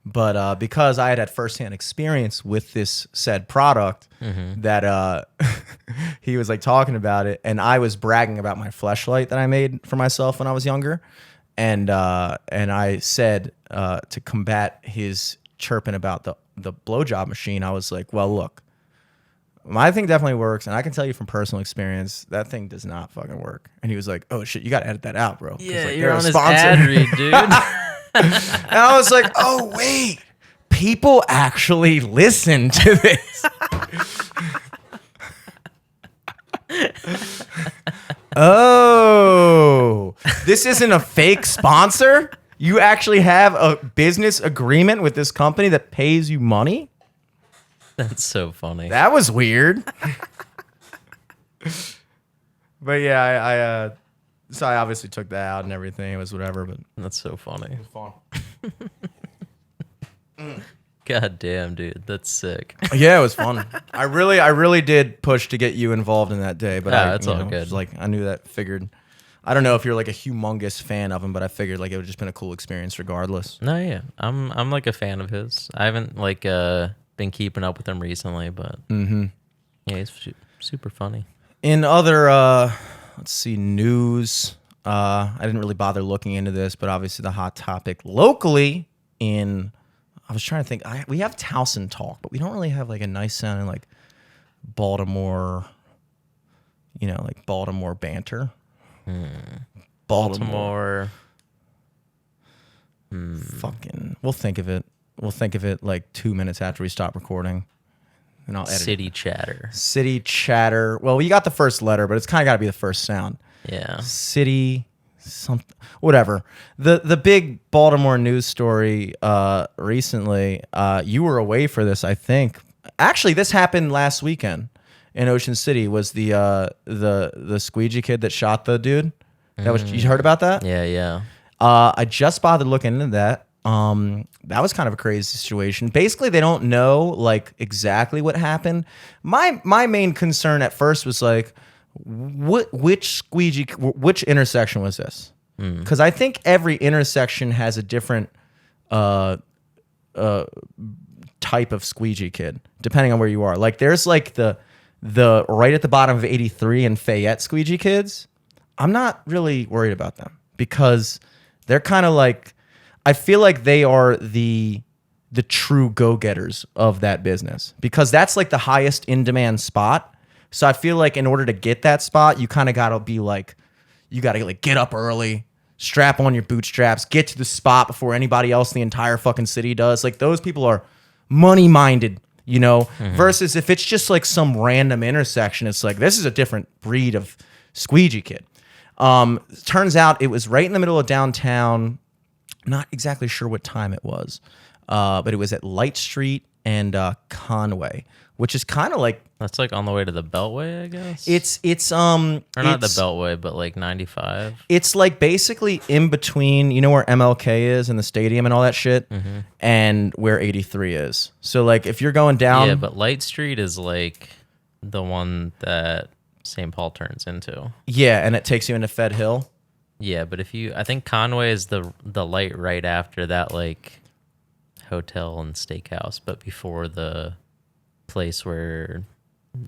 But because I had firsthand experience with this said product, that he was like talking about it, and I was bragging about my fleshlight that I made for myself when I was younger, and I said to combat his chirping about the blowjob machine, I was like, well, look, my thing definitely works, and I can tell you from personal experience that thing does not fucking work. And he was like, oh shit, you got to edit that out, bro. Yeah, like, you're on his ad read, dude. And I was like, oh, wait, people actually listen to this. Oh, this isn't a fake sponsor? You actually have a business agreement with this company that pays you money? That's so funny. That was weird. But yeah, so I obviously took that out and everything. It was whatever, but that's so funny. It was fun. God damn, dude, that's sick. Yeah, it was fun. I really did push to get you involved in that day, but that's all good. Like I knew that. Figured. I don't know if you're like a humongous fan of him, but I figured like it would just been a cool experience regardless. No, yeah, I'm like a fan of his. I haven't like been keeping up with him recently, but yeah, he's super funny. In other let's see, news. I didn't really bother looking into this, but obviously the hot topic locally I was trying to think. We have Towson talk, but we don't really have like a nice sounding like Baltimore, like Baltimore banter. Baltimore. Fucking. We'll think of it. We'll think of it like 2 minutes after we stop recording. And I'll edit City chatter. City chatter. Well, you got the first letter, but it's kind of got to be the first sound. Yeah. City, something, whatever. The big Baltimore news story recently. You were away for this, I think. Actually, this happened last weekend in Ocean City. Was the Squeegee kid that shot the dude? That was you heard about that? Yeah. I just bothered looking into that. That was kind of a crazy situation. Basically, they don't know like exactly what happened. My main concern at first was like, which intersection was this? Because I think every intersection has a different type of squeegee kid, depending on where you are. Like there's like the right at the bottom of 83 and Fayette squeegee kids. I'm not really worried about them because they're kind of like, I feel like they are the true go-getters of that business because that's like the highest in-demand spot. So I feel like in order to get that spot, you kind of got to be like, you got to like get up early, strap on your bootstraps, get to the spot before anybody else in the entire fucking city does. Like those people are money-minded, versus if it's just like some random intersection, it's like, this is a different breed of Squeegee kid. Turns out it was right in the middle of downtown. Not exactly sure what time it was, but it was at Light Street and Conway, which is kind of like That's like on the way to the Beltway, I guess. or not the Beltway, but like 95. It's like basically in between, you know where MLK is and the stadium and all that shit, and where 83 is. So like if you're going down, Yeah, but Light Street is like the one that St. Paul turns into. yeah, and it takes you into Fed Hill. Yeah, but I think Conway is the light right after that, like hotel and steakhouse, but before the place where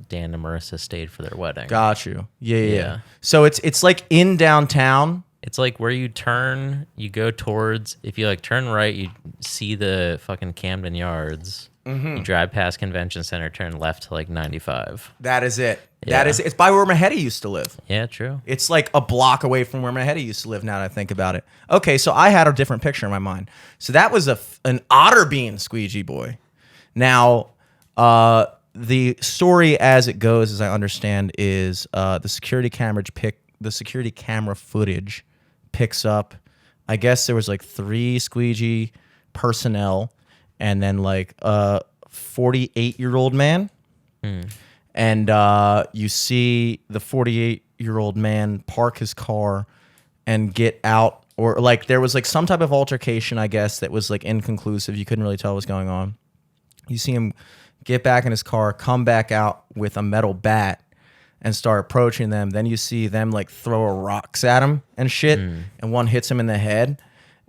Dan and Marissa stayed for their wedding. Got you. Yeah. Yeah. So it's like in downtown. It's like where you turn, you go towards, if you like turn right, you see the fucking Camden Yards. You drive past Convention Center, turn left to like 95. That is it. Yeah. That is it. It's by where Mahedi used to live. Yeah, true. It's like a block away from where Mahedi used to live now that I think about it. Okay, so I had a different picture in my mind. So that was an Otterbein squeegee boy. Now, the story as it goes, as I understand, is the security camera footage picks up, I guess there was like 3 squeegee personnel and then like a 48-year-old man. And you see the 48-year-old man park his car and get out, or like there was like some type of altercation, I guess, that was like inconclusive. You couldn't really tell what was going on. You see him get back in his car, come back out with a metal bat and start approaching them. Then you see them like throw rocks at him and shit, and one hits him in the head.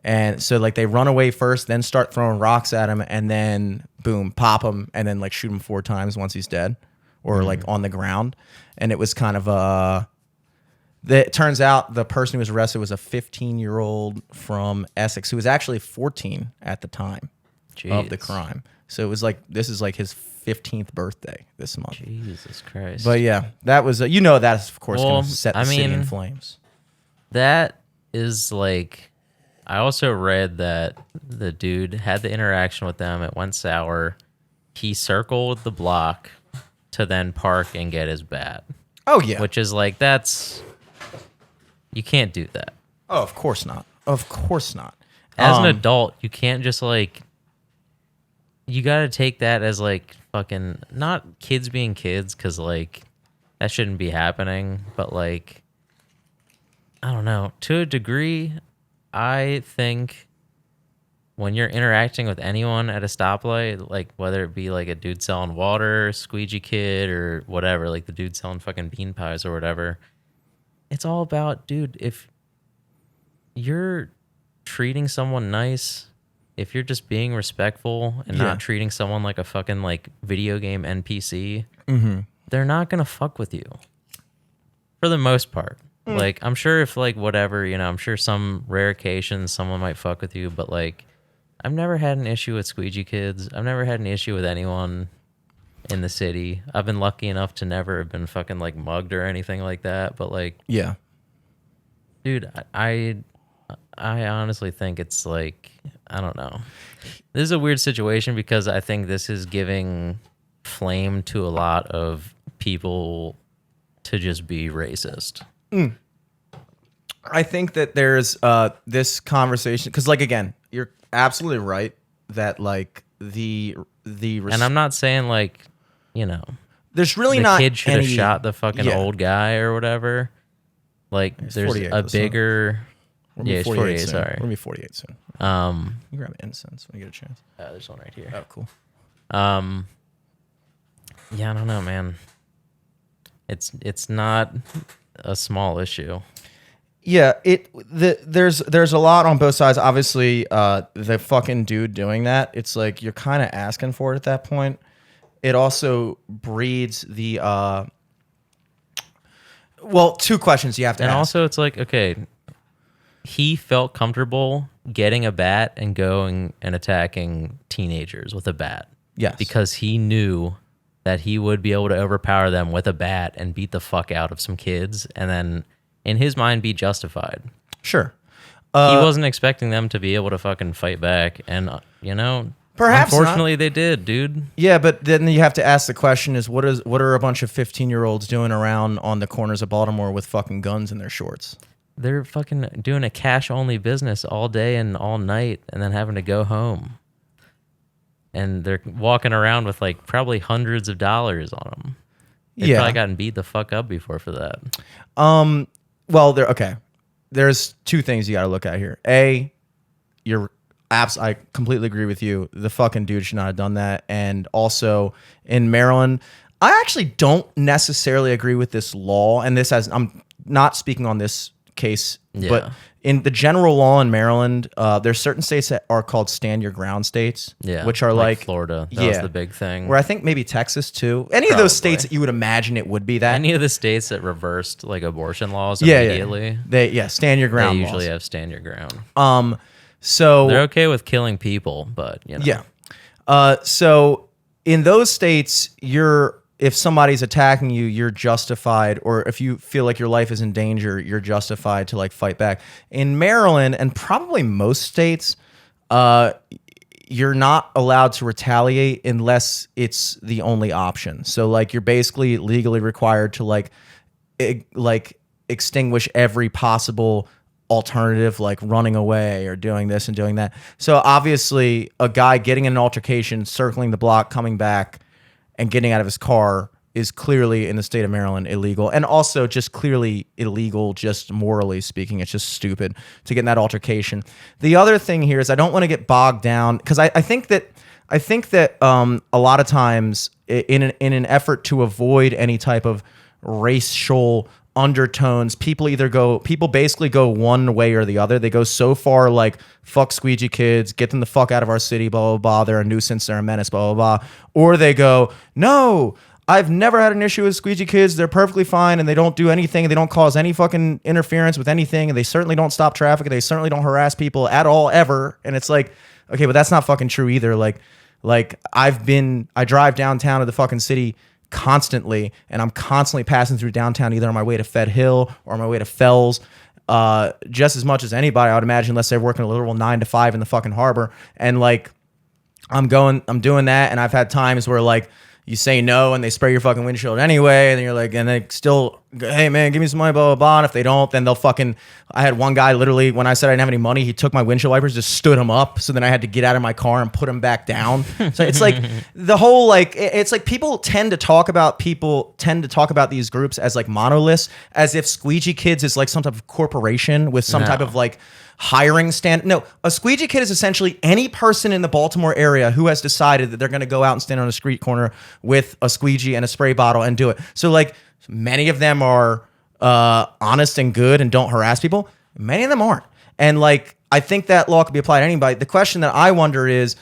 And so like they run away first, then start throwing rocks at him, and then boom, pop him, and then like shoot him 4 times once he's dead or like on the ground. And it was kind of it turns out the person who was arrested was a 15-year-old from Essex who was actually 14 at the time of the crime. So it was like, this is like his 15th birthday this month. Jesus Christ. But yeah, that was that's of course going to set the city in flames. That is like, I also read that the dude had the interaction with them. It went sour. He circled the block to then park and get his bat. Oh, yeah. Which is like, you can't do that. Oh, of course not. Of course not. As an adult, you can't just like, you got to take that as like fucking, not kids being kids, because like, that shouldn't be happening. But like, I don't know. To a degree, I think when you're interacting with anyone at a stoplight, like whether it be like a dude selling water, squeegee kid, or whatever, like the dude selling fucking bean pies or whatever, it's all about, dude, if you're treating someone nice, if you're just being respectful and not treating someone like a fucking like video game NPC, they're not going to fuck with you for the most part. Like, I'm sure if like whatever, you know, I'm sure some rare occasions someone might fuck with you, but like, I've never had an issue with squeegee kids. I've never had an issue with anyone in the city. I've been lucky enough to never have been fucking like mugged or anything like that. But like, yeah, dude, I honestly think it's like, I don't know. This is a weird situation because I think this is giving flame to a lot of people to just be racist. I think that there's this conversation because, like, again, you're absolutely right that like and I'm not saying like, you know, there's really the not kid should have shot the fucking old guy or whatever. Like, there's a bigger. Yeah, it's 48. soon. Sorry, We're gonna be 48 soon. You grab incense when you get a chance. There's one right here. Oh, cool. Yeah, I don't know, man. It's not a small issue. Yeah, there's a lot on both sides. Obviously, the fucking dude doing that, it's like you're kind of asking for it at that point. It also breeds the two questions you have to ask. And also, it's like, okay, he felt comfortable getting a bat and going and attacking teenagers with a bat. Yes. Because he knew that he would be able to overpower them with a bat and beat the fuck out of some kids and then, in his mind, be justified. Sure. He wasn't expecting them to be able to fucking fight back. And, you know, Perhaps not. Unfortunately, they did, dude. Yeah, but then you have to ask the question: is what are a bunch of 15-year-olds doing around on the corners of Baltimore with fucking guns in their shorts? They're fucking doing a cash-only business all day and all night, and then having to go home. And they're walking around with like probably hundreds of dollars on them. They've probably gotten beat the fuck up before for that. Well, there's two things you got to look at here. I completely agree with you. The fucking dude should not have done that. And also in Maryland, I actually don't necessarily agree with this law. And I'm not speaking on this case, but in the general law in Maryland, there's certain states that are called stand your ground states, which are like Florida. That was the big thing. Where I think maybe Texas too. Any of those states that you would imagine it would be that. Any of the states that reversed like abortion laws immediately. They stand your ground. They usually have stand your ground. So they're okay with killing people, but you know. Yeah. So in those states, if somebody's attacking you, you're justified, or if you feel like your life is in danger, you're justified to like fight back. In Maryland and probably most states, you're not allowed to retaliate unless it's the only option. So like you're basically legally required to like extinguish every possible alternative, like running away or doing this and doing that. So obviously a guy getting in an altercation, circling the block, coming back and getting out of his car is clearly in the state of Maryland illegal, and also just clearly illegal, just morally speaking. It's just stupid to get in that altercation. The other thing here is I don't want to get bogged down because I think that a lot of times in an effort to avoid any type of racial undertones, people basically go one way or the other. They go so far like fuck squeegee kids, get them the fuck out of our city, blah blah blah, they're a nuisance, they're a menace, blah blah blah. Or they go, no, I've never had an issue with squeegee kids, they're perfectly fine and they don't do anything, they don't cause any fucking interference with anything, and they certainly don't stop traffic, and they certainly don't harass people at all ever. And it's like, okay, but that's not fucking true either. Like I drive downtown to the fucking city constantly, and I'm constantly passing through downtown either on my way to Fed Hill or on my way to Fells, just as much as anybody, I would imagine, unless they're working a literal 9 to 5 in the fucking harbor. And like I'm doing that, and I've had times where like you say no and they spray your fucking windshield anyway, and you're like, and they still, hey man, give me some money, blah blah blah. And if they don't, then they'll fucking. I had one guy literally, when I said I didn't have any money, he took my windshield wipers, just stood him up, so then I had to get out of my car and put him back down. So it's like the whole like it's like people tend to talk about these groups as like monoliths, as if Squeegee Kids is like some type of corporation with some type of like hiring stand. No, a squeegee kid is essentially any person in the Baltimore area who has decided that they're going to go out and stand on a street corner with a squeegee and a spray bottle and do it. So like many of them are honest and good and don't harass people. Many of them aren't. And like, I think that law could be applied to anybody. The question that I wonder is,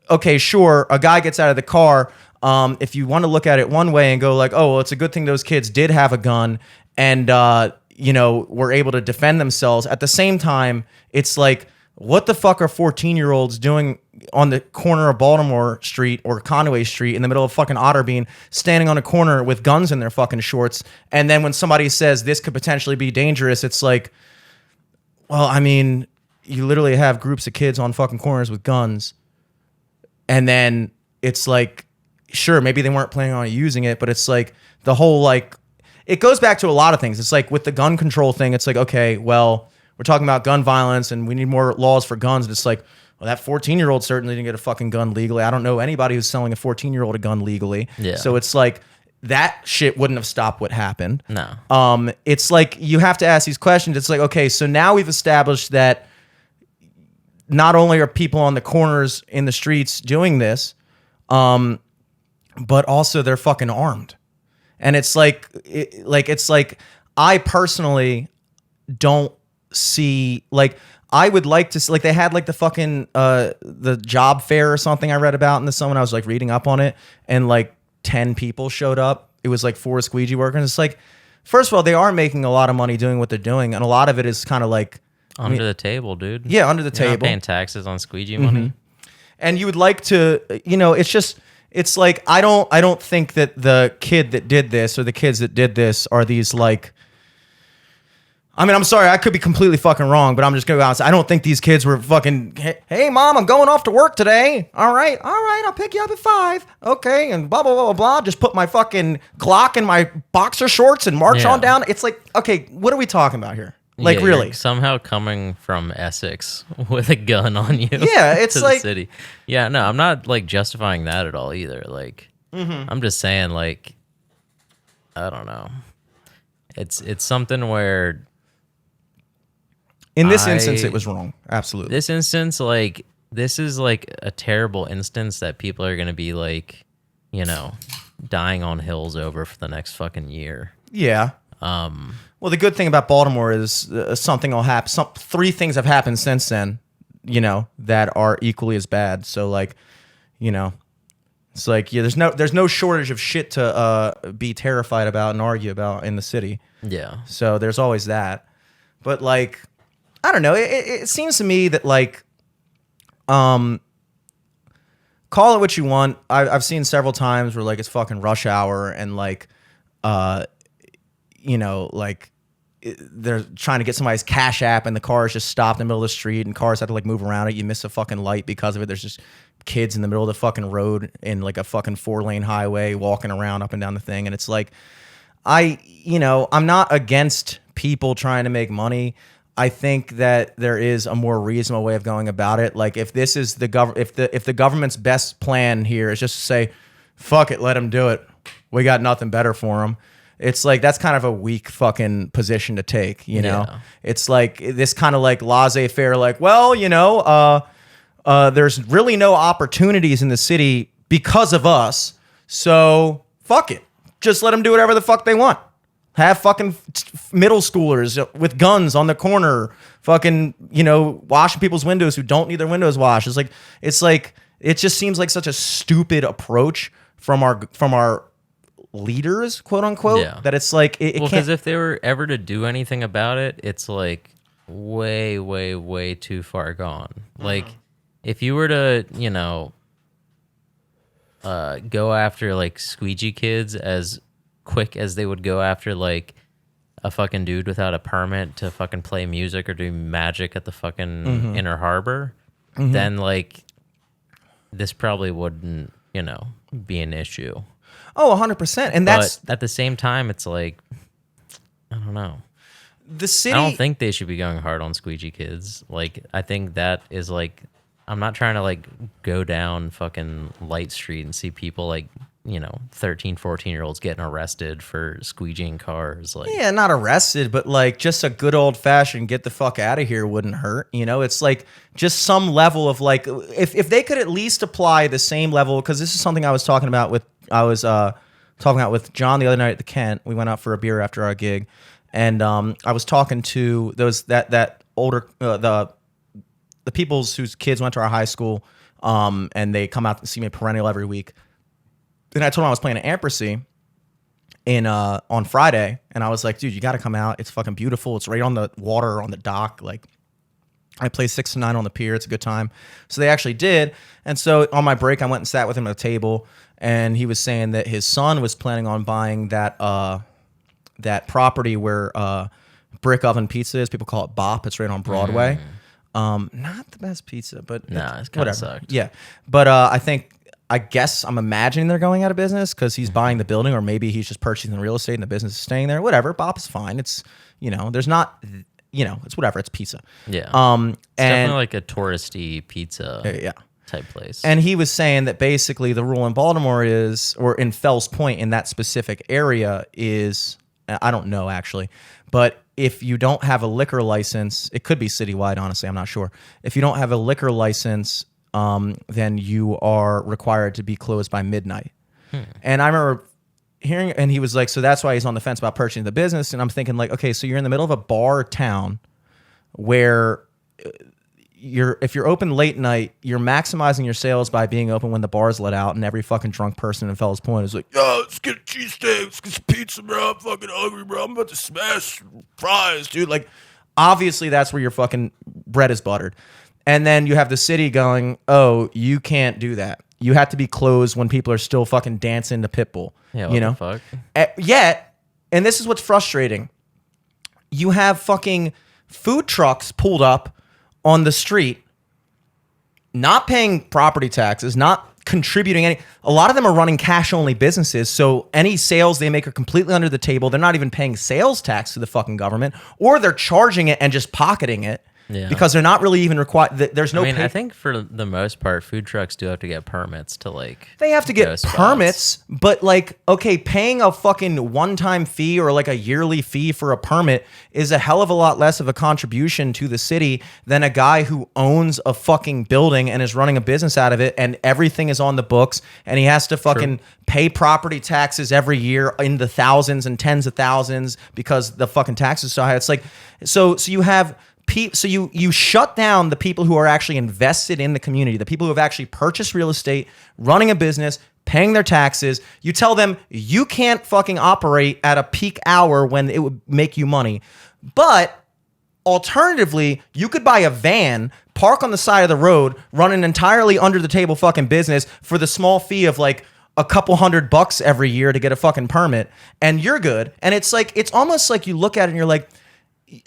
okay, sure, a guy gets out of the car. If you want to look at it one way and go like, oh, well, it's a good thing those kids did have a gun and, were able to defend themselves. At the same time, it's like, what the fuck are 14-year-olds doing on the corner of Baltimore Street or Conway Street in the middle of fucking Otterbein, standing on a corner with guns in their fucking shorts? And then when somebody says this could potentially be dangerous, it's like, well, I mean, you literally have groups of kids on fucking corners with guns. And then it's like, sure, maybe they weren't planning on using it, but it's like the whole like, it goes back to a lot of things. It's like with the gun control thing, it's like, okay, well, we're talking about gun violence and we need more laws for guns. And it's like, well, that 14-year-old certainly didn't get a fucking gun legally. I don't know anybody who's selling a 14-year-old a gun legally. Yeah. So it's like that shit wouldn't have stopped what happened. No. It's like you have to ask these questions. It's like, okay, so now we've established that not only are people on the corners in the streets doing this, but also they're fucking armed. And it's like, I personally don't see, like, I would like to see, like, they had like the fucking, the job fair or something I read about in the summer when I was like reading up on it, and like 10 people showed up. It was like 4 squeegee workers. It's like, first of all, they are making a lot of money doing what they're doing. And a lot of it is kind of like, under the table, dude. Yeah, under the You're table. Not paying taxes on squeegee money. And you would like to, it's like, I don't think that the kid that did this or the kids that did this are these like, I mean, I'm sorry, I could be completely fucking wrong, but I'm just gonna be honest. I don't think these kids were fucking, hey mom, I'm going off to work today. All right, I'll pick you up at 5. Okay, and blah blah blah blah blah. Just put my fucking Glock in my boxer shorts and march on down. It's like, okay, what are we talking about here? Like, yeah, really? Somehow coming from Essex with a gun on you. Yeah, it's to like the city. Yeah, no, I'm not like justifying that at all either. Like, I'm just saying, like, I don't know. It's something where in this instance it was wrong. Absolutely. This instance, like, this is like a terrible instance that people are gonna be like, you know, dying on hills over for the next fucking year. Yeah. Well, the good thing about Baltimore is something will happen. 3 things have happened since then, you know, that are equally as bad. So, like, you know, it's like, yeah, there's no shortage of shit to be terrified about and argue about in the city. Yeah. So there's always that. But, like, I don't know. It seems to me that, like, call it what you want. I've seen several times where, like, it's fucking rush hour and, like, you know, like, they're trying to get somebody's cash app and the car is just stopped in the middle of the street and cars have to, like, move around it. You miss a fucking light because of it. There's just kids in the middle of the fucking road in, like, a fucking 4-lane highway walking around up and down the thing. And it's like, you know, I'm not against people trying to make money. I think that there is a more reasonable way of going about it. Like, if this is if the government's best plan here is just to say, fuck it, let them do it. We got nothing better for them. It's like, that's kind of a weak fucking position to take, you know? Yeah. It's like this kind of like laissez-faire, like, well, you know, there's really no opportunities in the city because of us. So fuck it. Just let them do whatever the fuck they want. Have fucking middle schoolers with guns on the corner, fucking, you know, washing people's windows who don't need their windows washed. It's like, it just seems like such a stupid approach from our leaders, quote unquote, that it's like, it well, can't. because if they were ever to do anything about it, it's like way, way, way too far gone. Like, if you were to, you know, go after like Squeegee kids as quick as they would go after like a fucking dude without a permit to fucking play music or do magic at the fucking Inner Harbor, then like this probably wouldn't, you know, be an issue. Oh, 100%. And that's, but at the same time, it's like, I don't know. The city. I don't think they should be going hard on Squeegee kids. Like, I think that is like, I'm not trying to like go down fucking Light Street and see people like, you know, 13, 14-year-olds getting arrested for squeegeeing cars. Like, yeah, not arrested, but like just a good old fashioned get the fuck out of here wouldn't hurt. You know, it's like just some level of like, if they could at least apply the same level, because this is something I was talking about with John the other night at the Kent. We went out for a beer after our gig, and I was talking to those that older the peoples whose kids went to our high school, and they come out and see me perennial every week. And I told him I was playing at Ampersy on Friday, and I was like, dude, you got to come out. It's fucking beautiful. It's right on the water, on the dock. Like, I play 6 to 9 on the pier. It's a good time. So they actually did. And so on my break, I went and sat with him at a table, and he was saying that his son was planning on buying that property where Brick Oven Pizza is. People call it Bop. It's right on Broadway. Not the best pizza, but nah, it's kind of sucked. Yeah, but I guess I'm imagining they're going out of business because he's buying the building, or maybe he's just purchasing the real estate and the business is staying there. Whatever, Bop is fine. It's, you know, there's not, you know, it's whatever. It's pizza. Yeah. And it's definitely like a touristy pizza. Yeah. Type place. And he was saying that basically the rule in Baltimore is, or in Fells Point in that specific area is, I don't know actually, but if you don't have a liquor license, it could be citywide, honestly, I'm not sure. If you don't have a liquor license, then you are required to be closed by midnight. And I remember hearing, and he was like, so that's why he's on the fence about purchasing the business. And I'm thinking like, okay, so you're in the middle of a bar town where if you're open late night, you're maximizing your sales by being open when the bar's let out, and every fucking drunk person in Fells Point is like, yo, let's get a cheesesteak, let's get some pizza, bro. I'm fucking hungry, bro. I'm about to smash fries, dude. Like, obviously that's where your fucking bread is buttered. And then you have the city going, oh, you can't do that. You have to be closed when people are still fucking dancing to Pitbull. Yeah, what you know? the fuck? Yet, and this is what's frustrating, you have fucking food trucks pulled up on the street, not paying property taxes, not contributing any. A lot of them are running cash only businesses, so any sales they make are completely under the table. They're not even paying sales tax to the fucking government, or they're charging it and just pocketing it. Yeah. Because they're not really even required. There's no. I think for the most part, food trucks do have to get permits to like. They have to get permits, but like, okay, paying a fucking one-time fee or like a yearly fee for a permit is a hell of a lot less of a contribution to the city than a guy who owns a fucking building and is running a business out of it, and everything is on the books, and he has to fucking pay property taxes every year in the thousands and tens of thousands because the fucking taxes are so high. It's like, so you have. So you shut down the people who are actually invested in the community, the people who have actually purchased real estate, running a business, paying their taxes. You tell them you can't fucking operate at a peak hour when it would make you money. But alternatively, you could buy a van, park on the side of the road, run an entirely under the table fucking business for the small fee of like a couple $100 every year to get a fucking permit, and you're good. And it's like, it's almost like you look at it and you're like,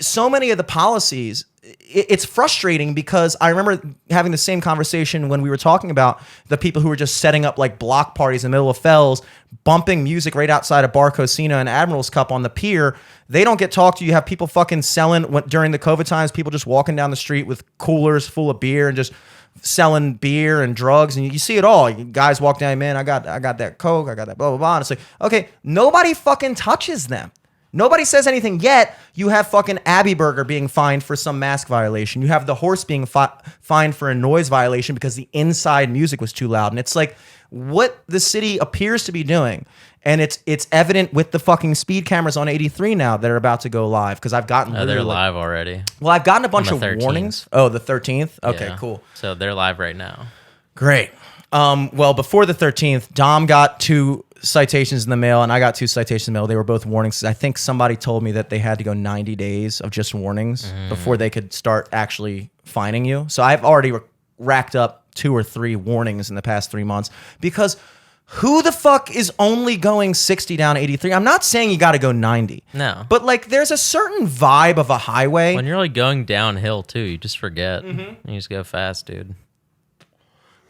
so many of the policies, it's frustrating because I remember having the same conversation when we were talking about the people who were just setting up like block parties in the middle of Fells, bumping music right outside of Bar Cosina and Admiral's Cup on the pier. They don't get talked to. You have people fucking selling during the COVID times, people just walking down the street with coolers full of beer and just selling beer and drugs, and you see it all. Guys walk down, man, I got that Coke, I got that blah, blah, blah. And it's like, okay, nobody fucking touches them. Nobody says anything yet. You have fucking Abbey Burger being fined for some mask violation. You have the Horse being fined for a noise violation because the inside music was too loud. And it's like what the city appears to be doing. And it's evident with the fucking speed cameras on 83 now that are about to go live. Because I've gotten... they're live already. Well, I've gotten a bunch of 13th. warnings. Oh, the 13th? Okay, Yeah. cool. So they're live right now. Great. Well, before the 13th, Dom got 2 citations in the mail, and I got 2 citations in the mail. They were both warnings. I think somebody told me that they had to go 90 days of just warnings before they could start actually fining you. So I've already racked up 2 or 3 warnings in the past 3 months because who the fuck is only going 60 down 83? I'm not saying you got to go 90. No. But like there's a certain vibe of a highway. When you're like going downhill too, you just forget. You just go fast, dude.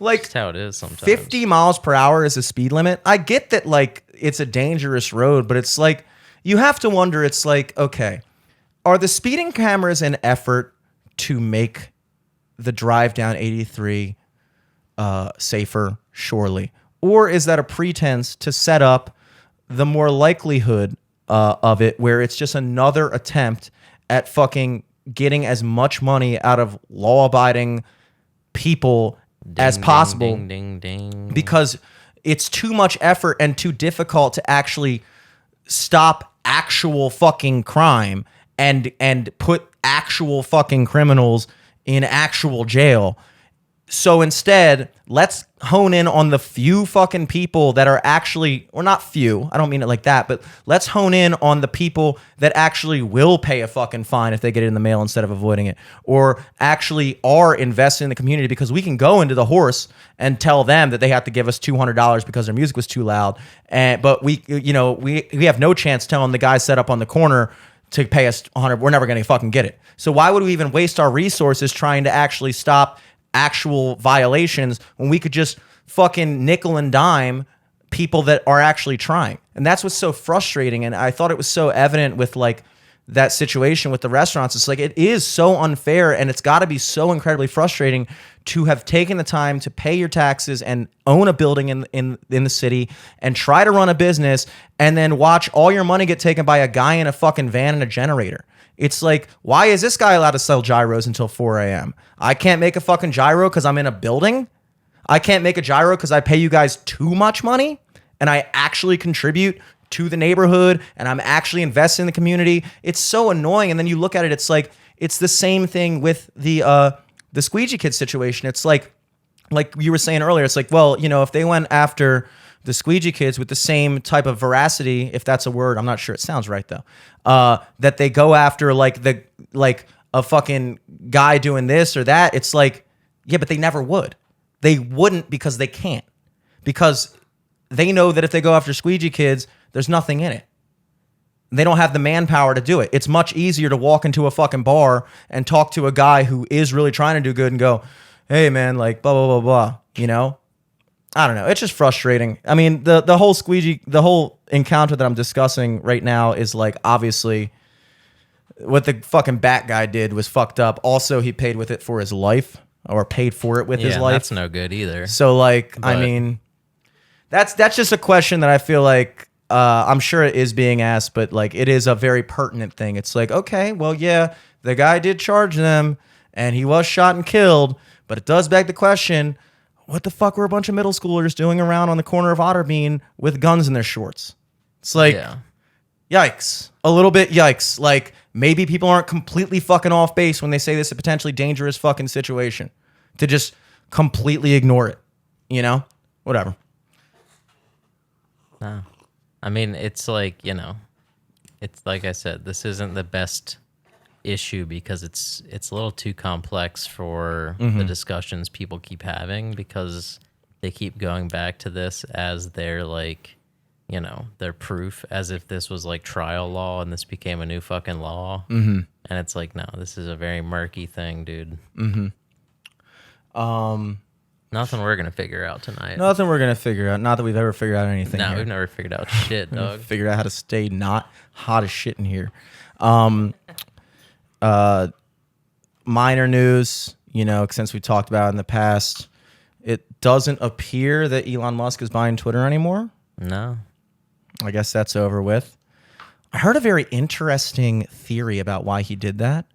Like, that's how it is sometimes. 50 miles per hour is the speed limit. I get that, like, it's a dangerous road, but it's like, you have to wonder, it's like, okay, are the speeding cameras an effort to make the drive down 83 safer? Surely. Or is that a pretense to set up the more likelihood of it, where it's just another attempt at fucking getting as much money out of law-abiding people as possible, ding, ding, ding. Because it's too much effort and too difficult to actually stop actual fucking crime and put actual fucking criminals in actual jail. So instead, let's hone in on the few fucking people that are actually, or not few, I don't mean it like that, but let's hone in on the people that actually will pay a fucking fine if they get it in the mail instead of avoiding it, or actually are invested in the community, because we can go into the Horse and tell them that they have to give us $200 because their music was too loud. But we have no chance telling the guy set up on the corner to pay us $100. We're never going to fucking get it. So why would we even waste our resources trying to actually stop actual violations when we could just fucking nickel and dime people that are actually trying? And that's what's so frustrating. And I thought it was so evident with like that situation with the restaurants. It's like, it is so unfair, and it's got to be so incredibly frustrating to have taken the time to pay your taxes and own a building in the city and try to run a business, and then watch all your money get taken by a guy in a fucking van and a generator. It's like, why is this guy allowed to sell gyros until 4 a.m.? I can't make a fucking gyro because I'm in a building? I can't make a gyro because I pay you guys too much money and I actually contribute to the neighborhood and I'm actually invested in the community? It's so annoying. And then you look at it, it's like, it's the same thing with the Squeegee kid situation. It's like you were saying earlier, it's like, well, you know, if they went after the Squeegee kids with the same type of veracity, if that's a word, I'm not sure, it sounds right though, that they go after like a fucking guy doing this or that, it's like, yeah, but they never would. They wouldn't, because they can't. Because they know that if they go after Squeegee kids, there's nothing in it. They don't have the manpower to do it. It's much easier to walk into a fucking bar and talk to a guy who is really trying to do good and go, hey man, like blah, blah, blah, blah, you know? I don't know. It's just frustrating. I mean, the whole Squeegee, the whole encounter that I'm discussing right now is like, obviously what the fucking bat guy did was fucked up. Also, he paid with it for his life, or paid for it with his life. That's no good either. So like, I mean, that's just a question that I feel like, I'm sure it is being asked, but like it is a very pertinent thing. It's like, okay, well, yeah, the guy did charge them and he was shot and killed, but it does beg the question, what the fuck were a bunch of middle schoolers doing around on the corner of Otterbein with guns in their shorts? It's like, yikes. A little bit yikes. Like, maybe people aren't completely fucking off base when they say this is a potentially dangerous fucking situation to just completely ignore it, you know? Whatever. No. I mean, it's like, you know, it's like I said, this isn't the best issue because it's a little too complex for the discussions people keep having, because they keep going back to this as their, like, you know, their proof, as if this was like trial law and this became a new fucking law. And it's like, no, this is a very murky thing, dude. Nothing we're gonna figure out tonight. Nothing we're gonna figure out. Not that we've ever figured out anything. No, here. we've never figured out shit, dog. Figured out how to stay not hot as shit in here. Minor news, you know, since we talked about it in the past, it doesn't appear that Elon Musk is buying Twitter anymore. No. I guess that's over with. I heard a very interesting theory about why he did that.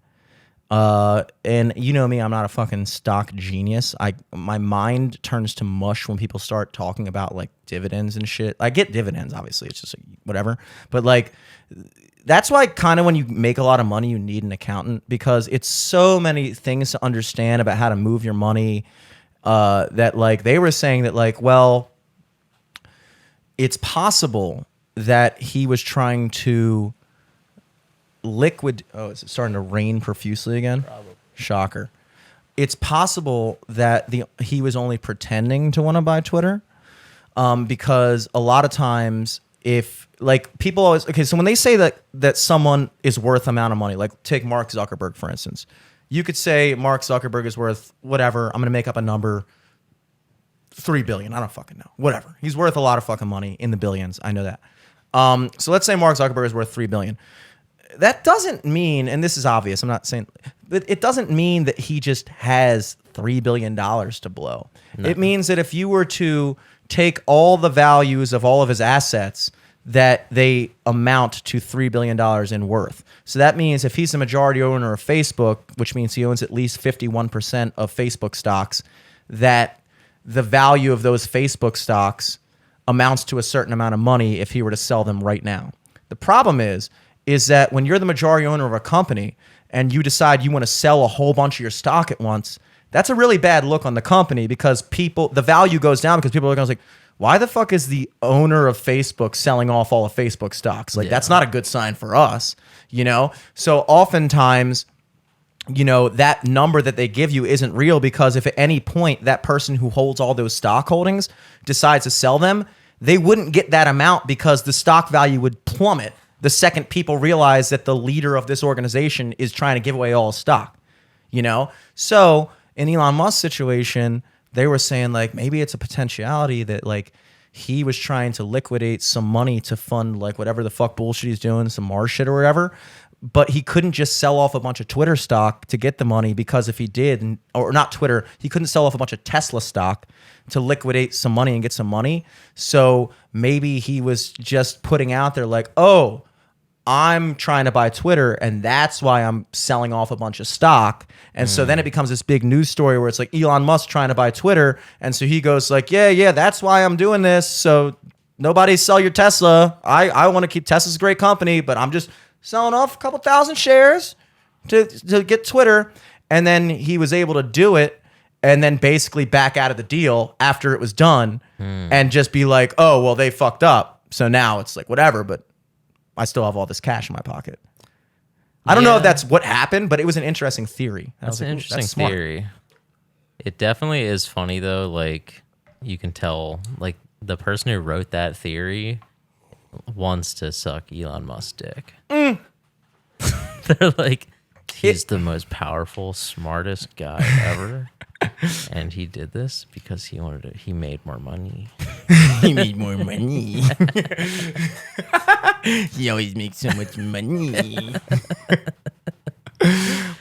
And you know me, I'm not a fucking stock genius. My mind turns to mush when people start talking about like dividends and shit. I get dividends, obviously. It's just like, whatever. But like, that's why kind of when you make a lot of money, you need an accountant, because it's so many things to understand about how to move your money. That like they were saying that like, well, it's possible that he was trying to oh, is it starting to rain profusely again? Probably. Shocker. It's possible that he was only pretending to want to buy Twitter, because a lot of times if like people always, okay, so when they say that someone is worth amount of money, like take Mark Zuckerberg, for instance, you could say Mark Zuckerberg is worth whatever. I'm going to make up a number, 3 billion. I don't fucking know. Whatever. He's worth a lot of fucking money, in the billions. I know that. So let's say Mark Zuckerberg is worth 3 billion. That doesn't mean, and this is obvious, I'm not saying, but it doesn't mean that he just has $3 billion to blow. No. It means that if you were to take all the values of all of his assets, that they amount to $3 billion in worth. So that means if he's the majority owner of Facebook, which means he owns at least 51% of Facebook stocks, that the value of those Facebook stocks amounts to a certain amount of money if he were to sell them right now. The problem is that when you're the majority owner of a company and you decide you want to sell a whole bunch of your stock at once, that's a really bad look on the company, because the value goes down because people are going to like, why the fuck is the owner of Facebook selling off all of Facebook stocks? Like, that's not a good sign for us, you know? So oftentimes, you know, that number that they give you isn't real, because if at any point that person who holds all those stock holdings decides to sell them, they wouldn't get that amount because the stock value would plummet the second people realize that the leader of this organization is trying to give away all stock, you know? So in Elon Musk's situation, they were saying like, maybe it's a potentiality that like he was trying to liquidate some money to fund like whatever the fuck bullshit he's doing, some Mars shit or whatever. But he couldn't just sell off a bunch of Twitter stock to get the money, because if he did, or not Twitter, he couldn't sell off a bunch of Tesla stock to liquidate some money and get some money. So maybe he was just putting out there like, oh, I'm trying to buy Twitter, and that's why I'm selling off a bunch of stock. And so then it becomes this big news story where it's like Elon Musk trying to buy Twitter. And so he goes like, yeah, that's why I'm doing this. So nobody sell your Tesla. I want to keep Tesla's a great company, but I'm just selling off a couple thousand shares to get Twitter. And then he was able to do it and then basically back out of the deal after it was done and just be like, oh, well, they fucked up. So now it's like, whatever, but I still have all this cash in my pocket. I don't know if that's what happened, but it was an interesting theory. That's an interesting theory. It definitely is funny, though. Like, you can tell, like, the person who wrote that theory wants to suck Elon Musk's dick. They're like, he's the most powerful, smartest guy ever. And he did this because he made more money. He made more money. He always makes so much money.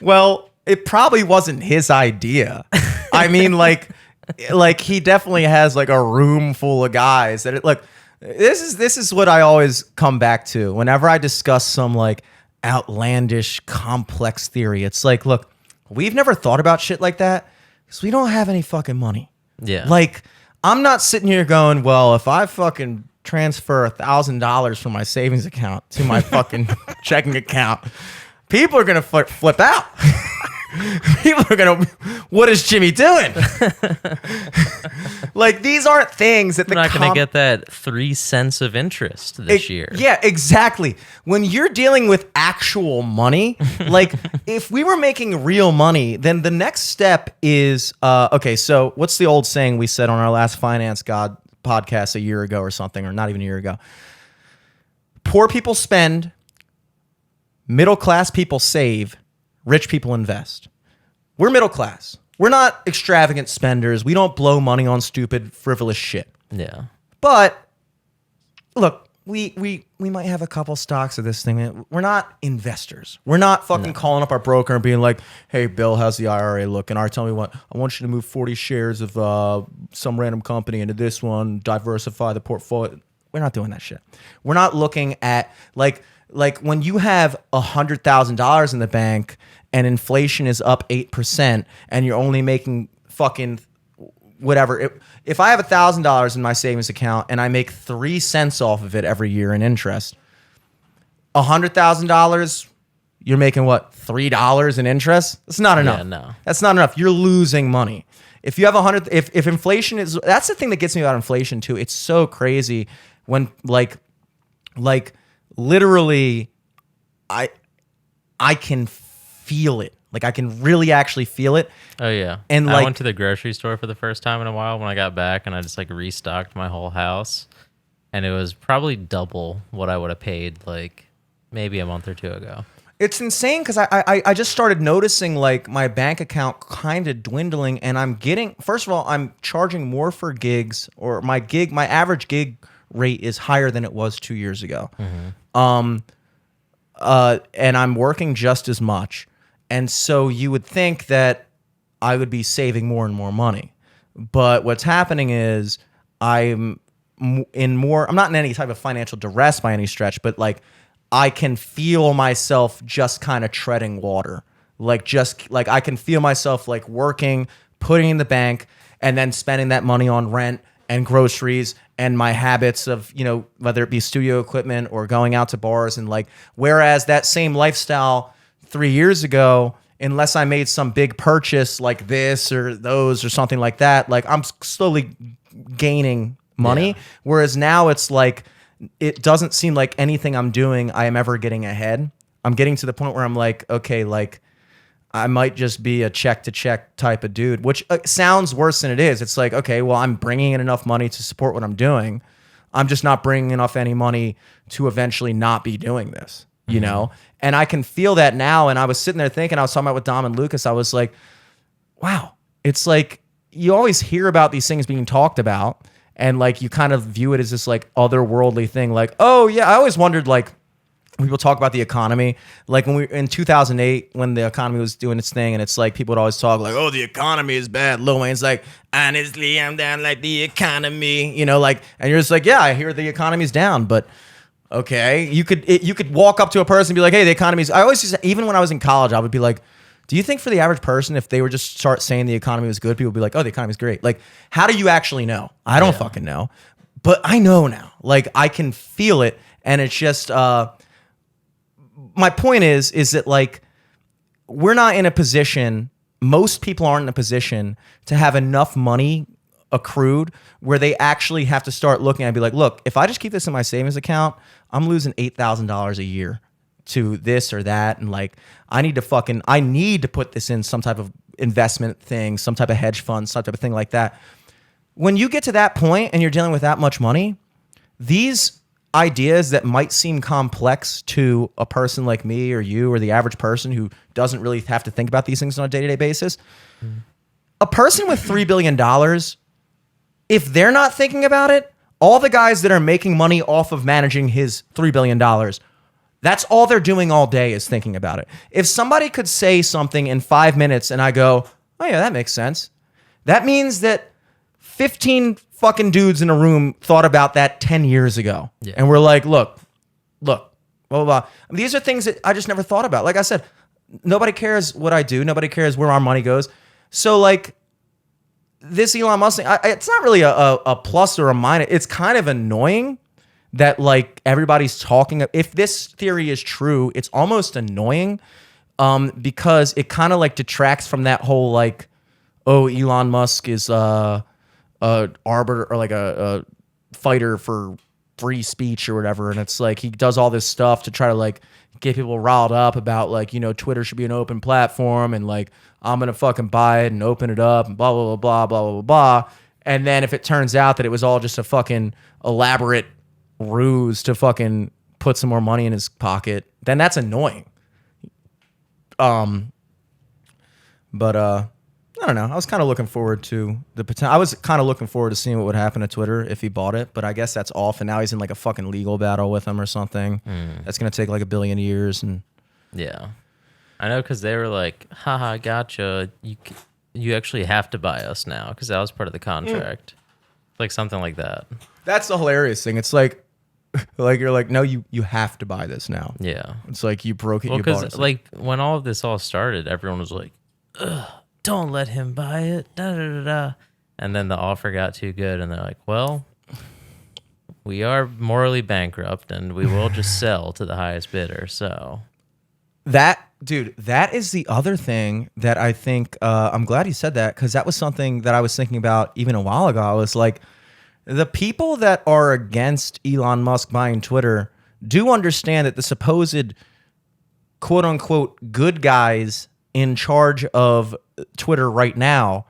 Well, it probably wasn't his idea. I mean, like he definitely has like a room full of guys that look. This is what I always come back to whenever I discuss some like outlandish, complex theory. It's like, look, we've never thought about shit like that because we don't have any fucking money. Yeah. Like, I'm not sitting here going, well, if I fucking transfer $1,000 from my savings account to my fucking checking account, people are gonna flip out. People are gonna, what is Jimmy doing? Like, these aren't things that I'm not gonna get that 3 cents of interest this year. Yeah, exactly. When you're dealing with actual money, like if we were making real money, then the next step is okay. So what's the old saying we said on our last Finance God podcast a year ago or something, or not even a year ago? Poor people spend, middle class people save, rich people invest. We're middle class. We're not extravagant spenders. We don't blow money on stupid, frivolous shit. Yeah. But look, we might have a couple stocks of this thing. We're not investors. We're not fucking calling up our broker and being like, "Hey, Bill, how's the IRA looking? All right, tell me what. I want you to move 40 shares of some random company into this one, diversify the portfolio." We're not doing that shit. We're not looking at like when you have $100,000 in the bank and inflation is up 8% and you're only making fucking whatever. If I have $1,000 in my savings account and I make 3 cents off of it every year in interest, $100,000, you're making what, $3 in interest? That's not enough. Yeah, no. That's not enough. You're losing money. If you have if inflation is, that's the thing that gets me about inflation too. It's so crazy when like literally I can feel it. Like I can really actually feel it. Oh yeah. And I went to the grocery store for the first time in a while when I got back, and I just like restocked my whole house, and it was probably double what I would have paid like maybe a month or two ago. It's insane because I just started noticing like my bank account kind of dwindling, and I'm getting, first of all, I'm charging more for gigs, or my average gig rate is higher than it was 2 years ago. Mm-hmm. And I'm working just as much. And so you would think that I would be saving more and more money. But what's happening is I'm not in any type of financial duress by any stretch, but like I can feel myself just kind of treading water. Like I can feel myself like working, putting in the bank, and then spending that money on rent and groceries and my habits of, whether it be studio equipment or going out to bars, and like, whereas that same lifestyle 3 years ago, unless I made some big purchase like this or those or something like that, like I'm slowly gaining money. Yeah. Whereas now it's like, it doesn't seem like anything I'm doing, I am ever getting ahead. I'm getting to the point where I'm like, okay, like I might just be a check to check type of dude, which sounds worse than it is. It's like, okay, well, I'm bringing in enough money to support what I'm doing. I'm just not bringing enough any money to eventually not be doing this, you know? And I can feel that now. And I was sitting there thinking, I was talking about with Dom and Lucas, I was like, wow, it's like you always hear about these things being talked about, and like you kind of view it as this like otherworldly thing. Like, oh yeah, I always wondered, like, people talk about the economy, like when we in 2008 when the economy was doing its thing, and it's like people would always talk like, oh, the economy is bad. Lil Wayne's like, honestly, I'm down like the economy, like, and you're just like, yeah, I hear the economy's down, but okay, you could walk up to a person and be like, hey, the economy's. I always just, even when I was in college, I would be like, do you think for the average person, if they were just start saying the economy was good, people would be like, oh, the economy's great. Like, how do you actually know? I don't fucking know, but I know now. Like, I can feel it, and it's just. My point is that like we're not in a position. Most people aren't in a position to have enough money accrued where they actually have to start looking and be like, look, if I just keep this in my savings account, I'm losing $8,000 a year to this or that. And like, I need to put this in some type of investment thing, some type of hedge fund, some type of thing like that. When you get to that point and you're dealing with that much money, these ideas that might seem complex to a person like me or you or the average person who doesn't really have to think about these things on a day-to-day basis. A person with $3 billion, if they're not thinking about it, all the guys that are making money off of managing his $3 billion, that's all they're doing all day is thinking about it. If somebody could say something in 5 minutes and I go, oh yeah, that makes sense. That means that 15 fucking dudes in a room thought about that 10 years ago. Yeah. And we're like, look, blah, blah, blah. I mean, these are things that I just never thought about. Like I said, nobody cares what I do. Nobody cares where our money goes. So like this Elon Musk thing, it's not really a plus or a minus. It's kind of annoying that like everybody's talking. If this theory is true, it's almost annoying because it kind of like detracts from that whole like, oh, Elon Musk is arbiter or like a fighter for free speech or whatever, and it's like he does all this stuff to try to like get people riled up about like, you know, Twitter should be an open platform and like I'm gonna fucking buy it and open it up and blah blah blah blah blah blah blah. And then if it turns out that it was all just a fucking elaborate ruse to fucking put some more money in his pocket, then that's annoying. But I don't know. I was kind of looking forward to the potential. I was kind of looking forward to seeing what would happen to Twitter if he bought it, but I guess that's off, and now he's in like a fucking legal battle with him or something. That's gonna take like 1 billion years, and yeah, I know because they were like, "Haha, gotcha. You actually have to buy us now because that was part of the contract." Like something like that. That's the hilarious thing. It's like you're like, no, you have to buy this now. Yeah, it's like you broke it. Well, because like when all of this all started, everyone was like, ugh, don't let him buy it. Da, da, da, da. And then the offer got too good, and they're like, well, we are morally bankrupt, and we will just sell to the highest bidder. So that is the other thing that I think, I'm glad you said that, because that was something that I was thinking about even a while ago. I was like, the people that are against Elon Musk buying Twitter do understand that the supposed quote unquote good guys in charge of Twitter right now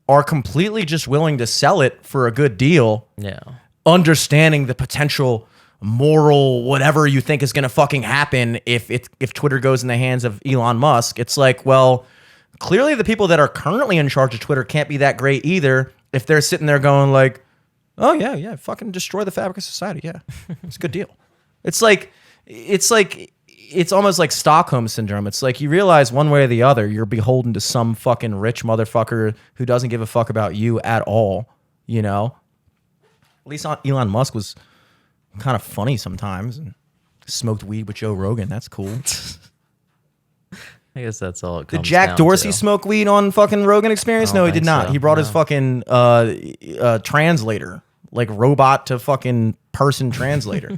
are completely just willing to sell it for a good deal. Yeah. Understanding the potential moral whatever you think is going to fucking happen if Twitter goes in the hands of Elon Musk. It's like, well, clearly the people that are currently in charge of Twitter can't be that great either if they're sitting there going like, oh yeah, fucking destroy the fabric of society. Yeah. It's a good deal. It's almost like Stockholm syndrome. It's like you realize one way or the other, you're beholden to some fucking rich motherfucker who doesn't give a fuck about you at all, you know? At least Elon Musk was kind of funny sometimes and smoked weed with Joe Rogan. That's cool. I guess that's all it comes Did Jack down Dorsey to. smoke weed on fucking Rogan Experience? No, he did not. So. He brought his fucking translator, like robot to fucking person translator.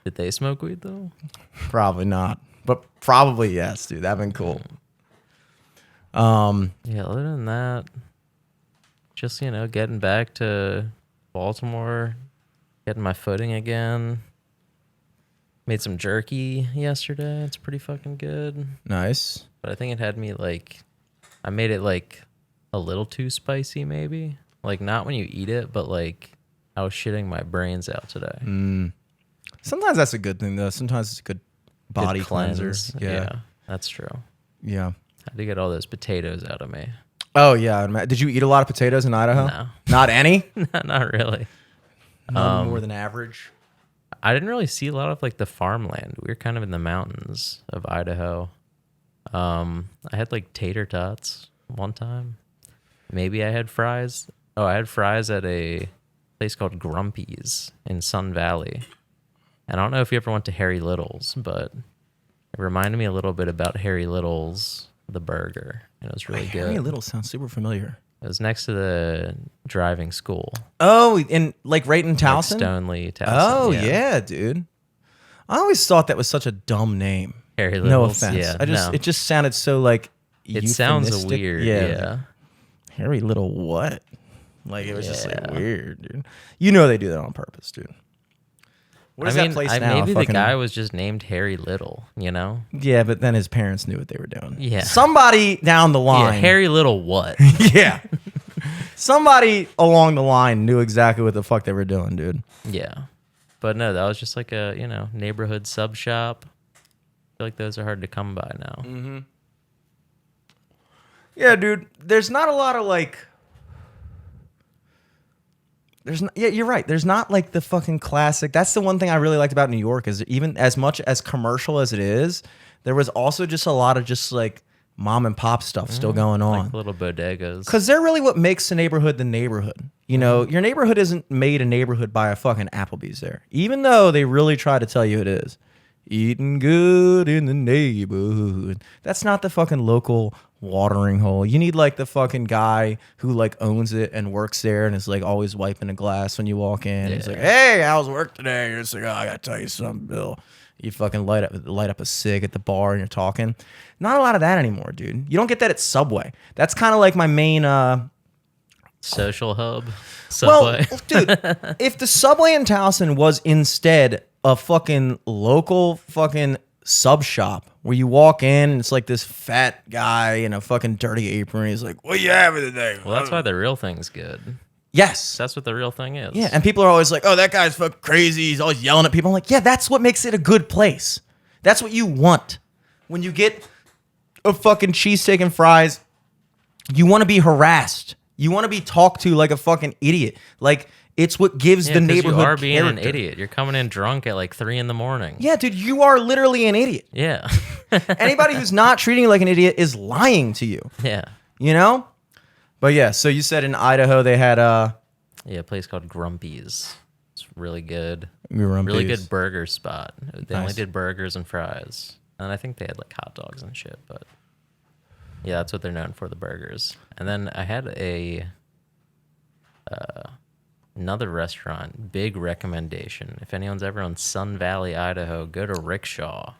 Did they smoke weed though? Probably not, but probably yes, dude. That'd been cool. Yeah. Other than that, just getting back to Baltimore, getting my footing again. Made some jerky yesterday. It's pretty fucking good. Nice. But I think it had me like, I made it like a little too spicy, maybe. Like not when you eat it, but like I was shitting my brains out today. Sometimes that's a good thing, though. Sometimes it's a good body cleanser. Yeah, that's true. Yeah. I had to get all those potatoes out of me. Oh, yeah. Did you eat a lot of potatoes in Idaho? No. Not any? Not really. None more than average? I didn't really see a lot of like the farmland. We were kind of in the mountains of Idaho. I had like tater tots one time. Maybe I had fries. Oh, I had fries at a place called Grumpy's in Sun Valley. And I don't know if you ever went to Harry Little's, but it reminded me a little bit about Harry Little's, the burger. And it was really good. Harry Little sounds super familiar. It was next to the driving school. Oh, in like right in Towson? Like Stoneleigh, Towson. Oh, yeah, dude. I always thought that was such a dumb name. Harry Little's? No offense. Yeah, It just sounded so like it sounds euphemistic. weird, yeah. Harry Little what? Like it was just like weird, dude. You know they do that on purpose, dude. What is that place now? Maybe the guy was just named Harry Little, Yeah, but then his parents knew what they were doing. Yeah. Somebody down the line. Yeah, Harry Little what? Yeah. Somebody along the line knew exactly what the fuck they were doing, dude. Yeah. But no, that was just like a, neighborhood sub shop. I feel like those are hard to come by now. Mm-hmm. Yeah, dude. There's not a lot of like... Yeah, you're right. There's not like the fucking classic. That's the one thing I really liked about New York is even as much as commercial as it is, there was also just a lot of just like mom and pop stuff still going on. Like little bodegas. Because they're really what makes the neighborhood. You know, your neighborhood isn't made a neighborhood by a fucking Applebee's there. Even though they really try to tell you it is. Eating good in the neighborhood. That's not the fucking local watering hole. You need like the fucking guy who like owns it and works there and is like always wiping a glass when you walk in. Yeah. He's like, hey, how's work today? You're just like, oh, I gotta tell you something, Bill. You fucking light up a cig at the bar and you're talking. Not a lot of that anymore, dude. You don't get that at Subway. That's kind of like my main social hub. Subway. Well, dude, if the Subway in Towson was instead a fucking local fucking sub shop where you walk in and it's like this fat guy in a fucking dirty apron. He's like, what you having today? Well, that's why the real thing's good. Yes. That's what the real thing is. Yeah, and people are always like, oh, that guy's fucking crazy. He's always yelling at people. I'm like, yeah, that's what makes it a good place. That's what you want. When you get a fucking cheesesteak and fries, you want to be harassed. You want to be talked to like a fucking idiot. Like, it's what gives the neighborhood you are being character. an idiot. You're coming in drunk at like 3 a.m. Yeah, dude, you are literally an idiot. Yeah. Anybody who's not treating you like an idiot is lying to you. Yeah. You know? But yeah, so you said in Idaho they had a place called Grumpy's. It's really good. Grumpy's. Really good burger spot. They only Nice. did burgers and fries. And I think they had like hot dogs and shit, but yeah, that's what they're known for, the burgers. And then I had another restaurant, big recommendation. If anyone's ever on Sun Valley, Idaho, go to Rickshaw.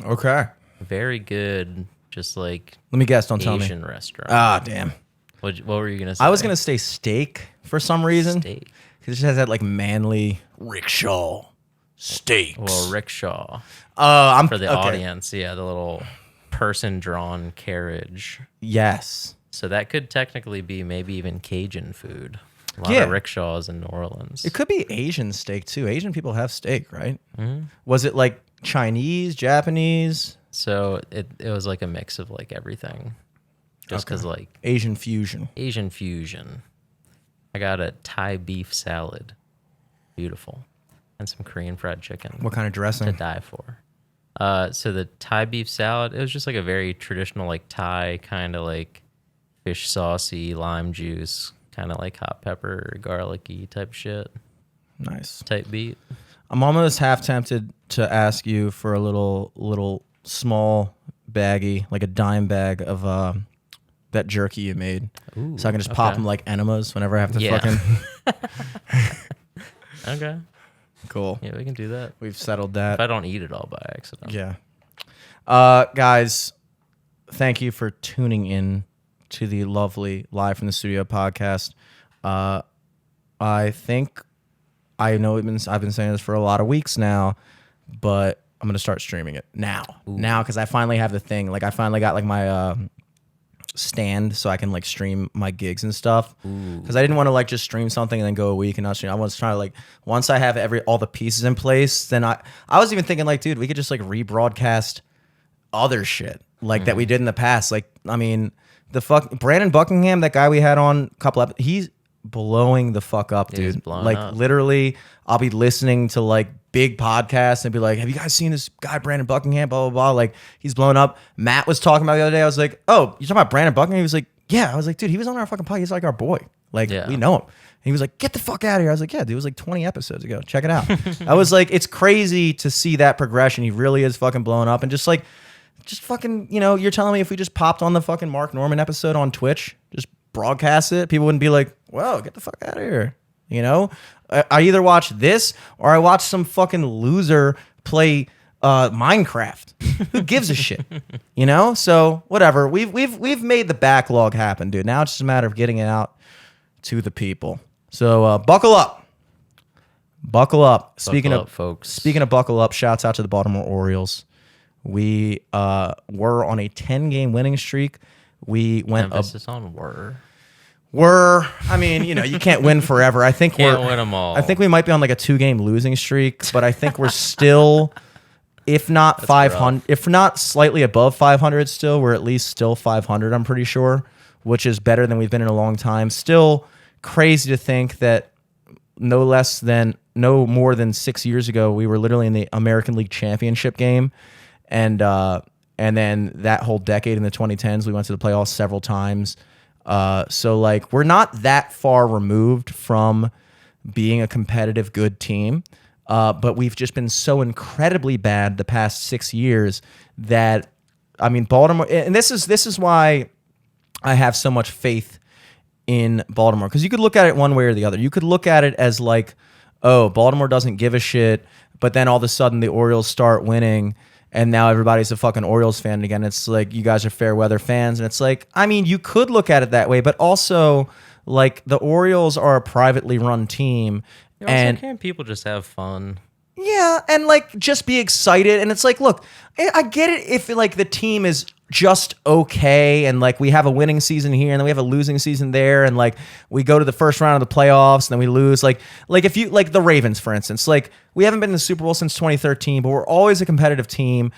Okay. Very good, just like Let me guess, don't tell me. Asian restaurant. Ah, damn. What were you gonna say? I was gonna say steak for some reason. Steak. Because it just has that like manly rickshaw steaks. Well, Rickshaw I'm for the okay. audience. Yeah, the little person-drawn carriage. Yes. So that could technically be maybe even Cajun food. A lot Yeah. of rickshaws in New Orleans. It could be Asian steak too. Asian people have steak, right? Mm-hmm. Was it like Chinese, Japanese? So it was like a mix of like everything. Just because like Asian fusion. Asian fusion. I got a Thai beef salad. Beautiful. And some Korean fried chicken. What kind of To dressing? die for. So the Thai beef salad, it was just like a very traditional like Thai kind of like fish saucy, lime juice, kind of like hot pepper, garlicky type shit. Nice. Type beat. I'm almost half tempted to ask you for a little small baggie, like a dime bag of that jerky you made. Ooh, so I can just pop okay. them like enemas whenever I have to Yeah. fucking... Okay. Cool. Yeah, we can do that. We've settled If that. I don't eat it all by accident. Yeah. Guys, thank you for tuning in to the lovely Live from the Studio podcast. I think I know I've been saying this for a lot of weeks now, but I'm gonna start streaming it now. Ooh. Now, because I finally have the thing. Like I finally got like my stand so I can like stream my gigs and stuff. Because I didn't want to like just stream something and then go a week and not stream. I was trying to like once I have all the pieces in place, then I was even thinking like, dude, we could just like rebroadcast other shit like that we did in the past. Like, I mean, Brandon Buckingham, that guy we had on a couple of, he's blowing the fuck up, He's dude. blowing Like up. literally, I'll be listening to like big podcasts and be like, have you guys seen this guy Brandon Buckingham? Blah blah blah. Like he's blown up. Matt was talking about it the other day. I was like, oh, you talking about Brandon Buckingham? He was like, yeah. I was like, dude, he was on our fucking podcast. He's like our boy. Like Yeah. we know him. And he was like, get the fuck out of here. I was like, yeah, dude, it was like 20 episodes ago. Check it out. I was like, it's crazy to see that progression. He really is fucking blowing up and just fucking, you know, you're telling me if we just popped on the fucking Mark Norman episode on Twitch, just broadcast it, people wouldn't be like, whoa, get the fuck out of here. You know, I either watch this or I watch some fucking loser play Minecraft. Who gives a shit? You know, so whatever. We've made the backlog happen, dude. Now it's just a matter of getting it out to the people. So buckle up. Buckle up. Buckle up, folks. Speaking of buckle up, shouts out to the Baltimore Orioles. We were on a 10-game winning streak. We went Emphasis on were. I mean, you can't win forever. I think Can't win them all. I think we might be on like a 2-game losing streak, but I think we're still, if not 500, if not slightly above 500 still, we're at least still 500, I'm pretty sure, which is better than we've been in a long time. Still crazy to think that no more than 6 years ago, we were literally in the American League Championship game. And then that whole decade in the 2010s, we went to the playoffs several times. So like we're not that far removed from being a competitive good team, but we've just been so incredibly bad the past 6 years that, I mean, Baltimore, and this is why I have so much faith in Baltimore, because you could look at it one way or the other. You could look at it as like, oh, Baltimore doesn't give a shit, but then all of a sudden the Orioles start winning, and now everybody's a fucking Orioles fan again. It's like, you guys are fair weather fans. And it's like, I mean, you could look at it that way, but also, like, the Orioles are a privately run team. And can't people just have fun? Yeah, and, like, just be excited. And it's like, look, I get it if, like, the team is just okay, and, like, we have a winning season here, and then we have a losing season there, and, like, we go to the first round of the playoffs, and then we lose. Like if you, like, the Ravens, for instance, like, we haven't been in the Super Bowl since 2013, but we're always a competitive team.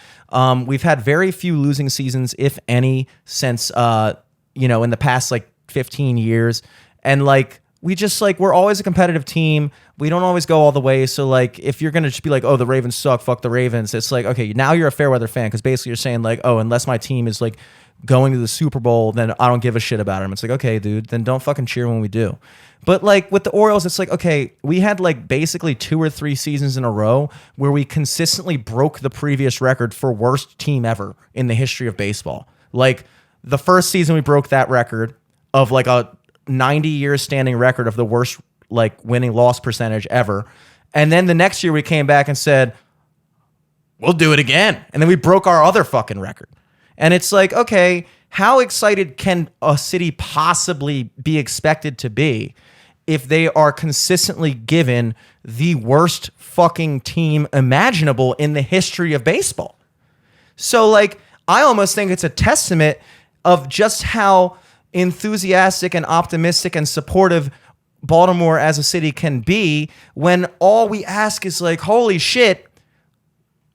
We've had very few losing seasons, if any, since, in the past, like, 15 years. And, like, we're always a competitive team. We don't always go all the way. So, like, if you're going to just be like, oh, the Ravens suck, fuck the Ravens, it's like, okay, now you're a fair weather fan, because basically you're saying, like, oh, unless my team is, like, going to the Super Bowl, then I don't give a shit about them. It's like, okay, dude, then don't fucking cheer when we do. But, like, with the Orioles, it's like, okay, we had, like, basically 2 or 3 seasons in a row where we consistently broke the previous record for worst team ever in the history of baseball. Like, the first season we broke that record of, like, a 90-year standing record of the worst, like, winning loss percentage ever. And then the next year we came back and said, we'll do it again. And then we broke our other fucking record. And it's like, okay, how excited can a city possibly be expected to be if they are consistently given the worst fucking team imaginable in the history of baseball? So, like, I almost think it's a testament of just how enthusiastic and optimistic and supportive Baltimore as a city can be, when all we ask is like, holy shit,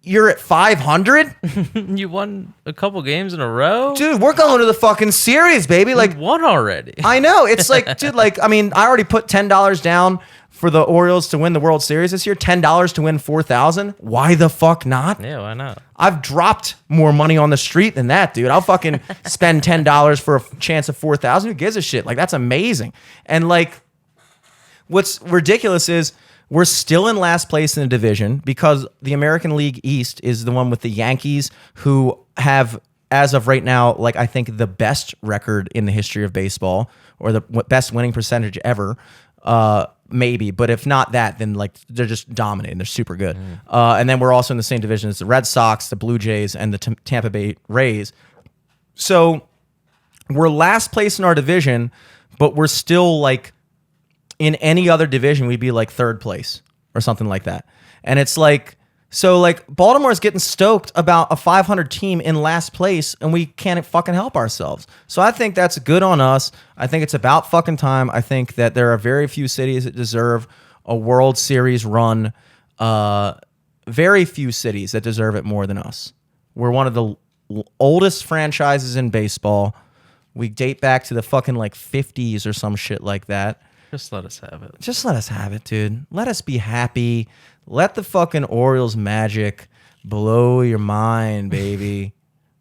you're at 500? You won a couple games in a row? Dude, we're going to the fucking series, baby. Like, you won already. I know. It's like, dude, like, I mean, I already put $10 down for the Orioles to win the World Series this year. $10 to win 4,000. Why the fuck not? Yeah, why not? I've dropped more money on the street than that, dude. I'll fucking spend $10 for a chance of 4,000. Who gives a shit? Like, that's amazing. And, like, what's ridiculous is we're still in last place in the division because the American League East is the one with the Yankees, who have, as of right now, like, I think the best record in the history of baseball, or the best winning percentage ever. Maybe, but if not that, then, like, they're just dominating. They're super good. And then we're also in the same division as the Red Sox, the Blue Jays, and the Tampa Bay Rays. So we're last place in our division, but we're still, like, in any other division, we'd be like third place or something like that. And it's like, so, like, Baltimore's getting stoked about a 500 team in last place, and we can't fucking help ourselves. So I think that's good on us. I think it's about fucking time. I think that there are very few cities that deserve a World Series run. Very few cities that deserve it more than us. We're one of the oldest franchises in baseball. We date back to the fucking, like, 50s or some shit like that. Just let us have it. Just let us have it, dude. Let us be happy. Let the fucking Orioles magic blow your mind, baby.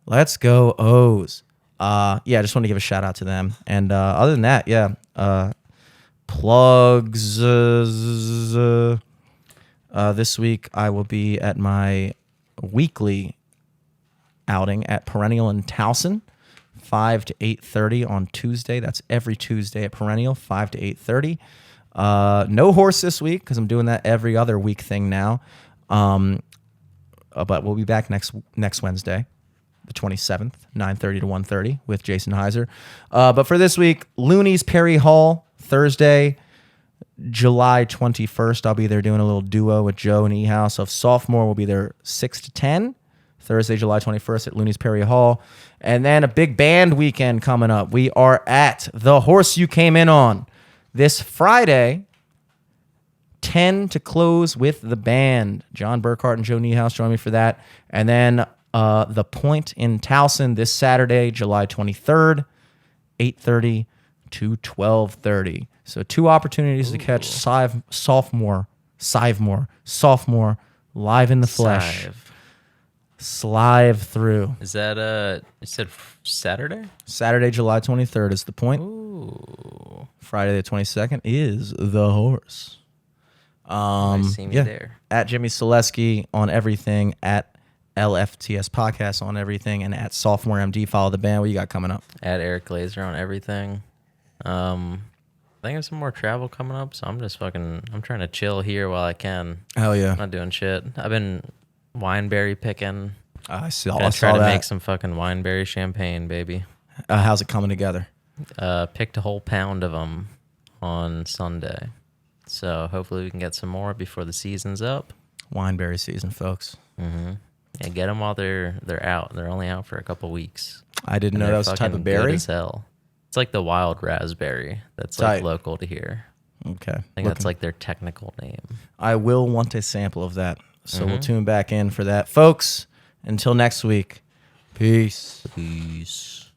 Let's go O's. Yeah, I just want to give a shout out to them. And other than that, yeah, plugs. This week I will be at my weekly outing at Perennial in Towson, 5 to 8:30 on Tuesday. That's every Tuesday at Perennial, 5 to 8:30. No horse this week because I'm doing that every other week thing now. But we'll be back next Wednesday, the 27th, 9:30 to 1:30 with Jason Heiser. But for this week, Looney's Perry Hall, Thursday, July 21st. I'll be there doing a little duo with Joe and E-House. So sophomore will be there 6 to 10. Thursday, July 21st at Looney's Perry Hall. And then a big band weekend coming up. We are at The Horse You Came In On this Friday, 10 to close with the band. John Burkhart and Joe Niehaus join me for that. And then The Point in Towson this Saturday, July 23rd, 8:30 to 12:30. So 2 opportunities to catch Sophomore live in the flesh. Slive through. Is that you said Saturday? Saturday, July 23rd is The Point. Ooh. Friday the 22nd is The Horse. See me there. At Jimmy Selesky on everything, at LFTS Podcast on everything, and at Sophomore MD. Follow the band. What you got coming up? At Eric Glazer on everything. I think I have some more travel coming up, so I'm trying to chill here while I can. Hell yeah. I'm not doing shit. I've been wineberry picking. I saw try to that. make some fucking wineberry champagne, baby. How's it coming together? Picked a whole pound of them on Sunday. So hopefully we can get some more before the season's up. Wineberry season, folks. Mm-hmm. Yeah, get them while they're out. They're only out for a couple weeks. I didn't know that was a type of berry. Good as hell. It's like the wild raspberry that's like local to here. Okay. I think that's like their technical name. I will want a sample of that. So we'll tune back in for that. Folks, until next week, peace. Peace.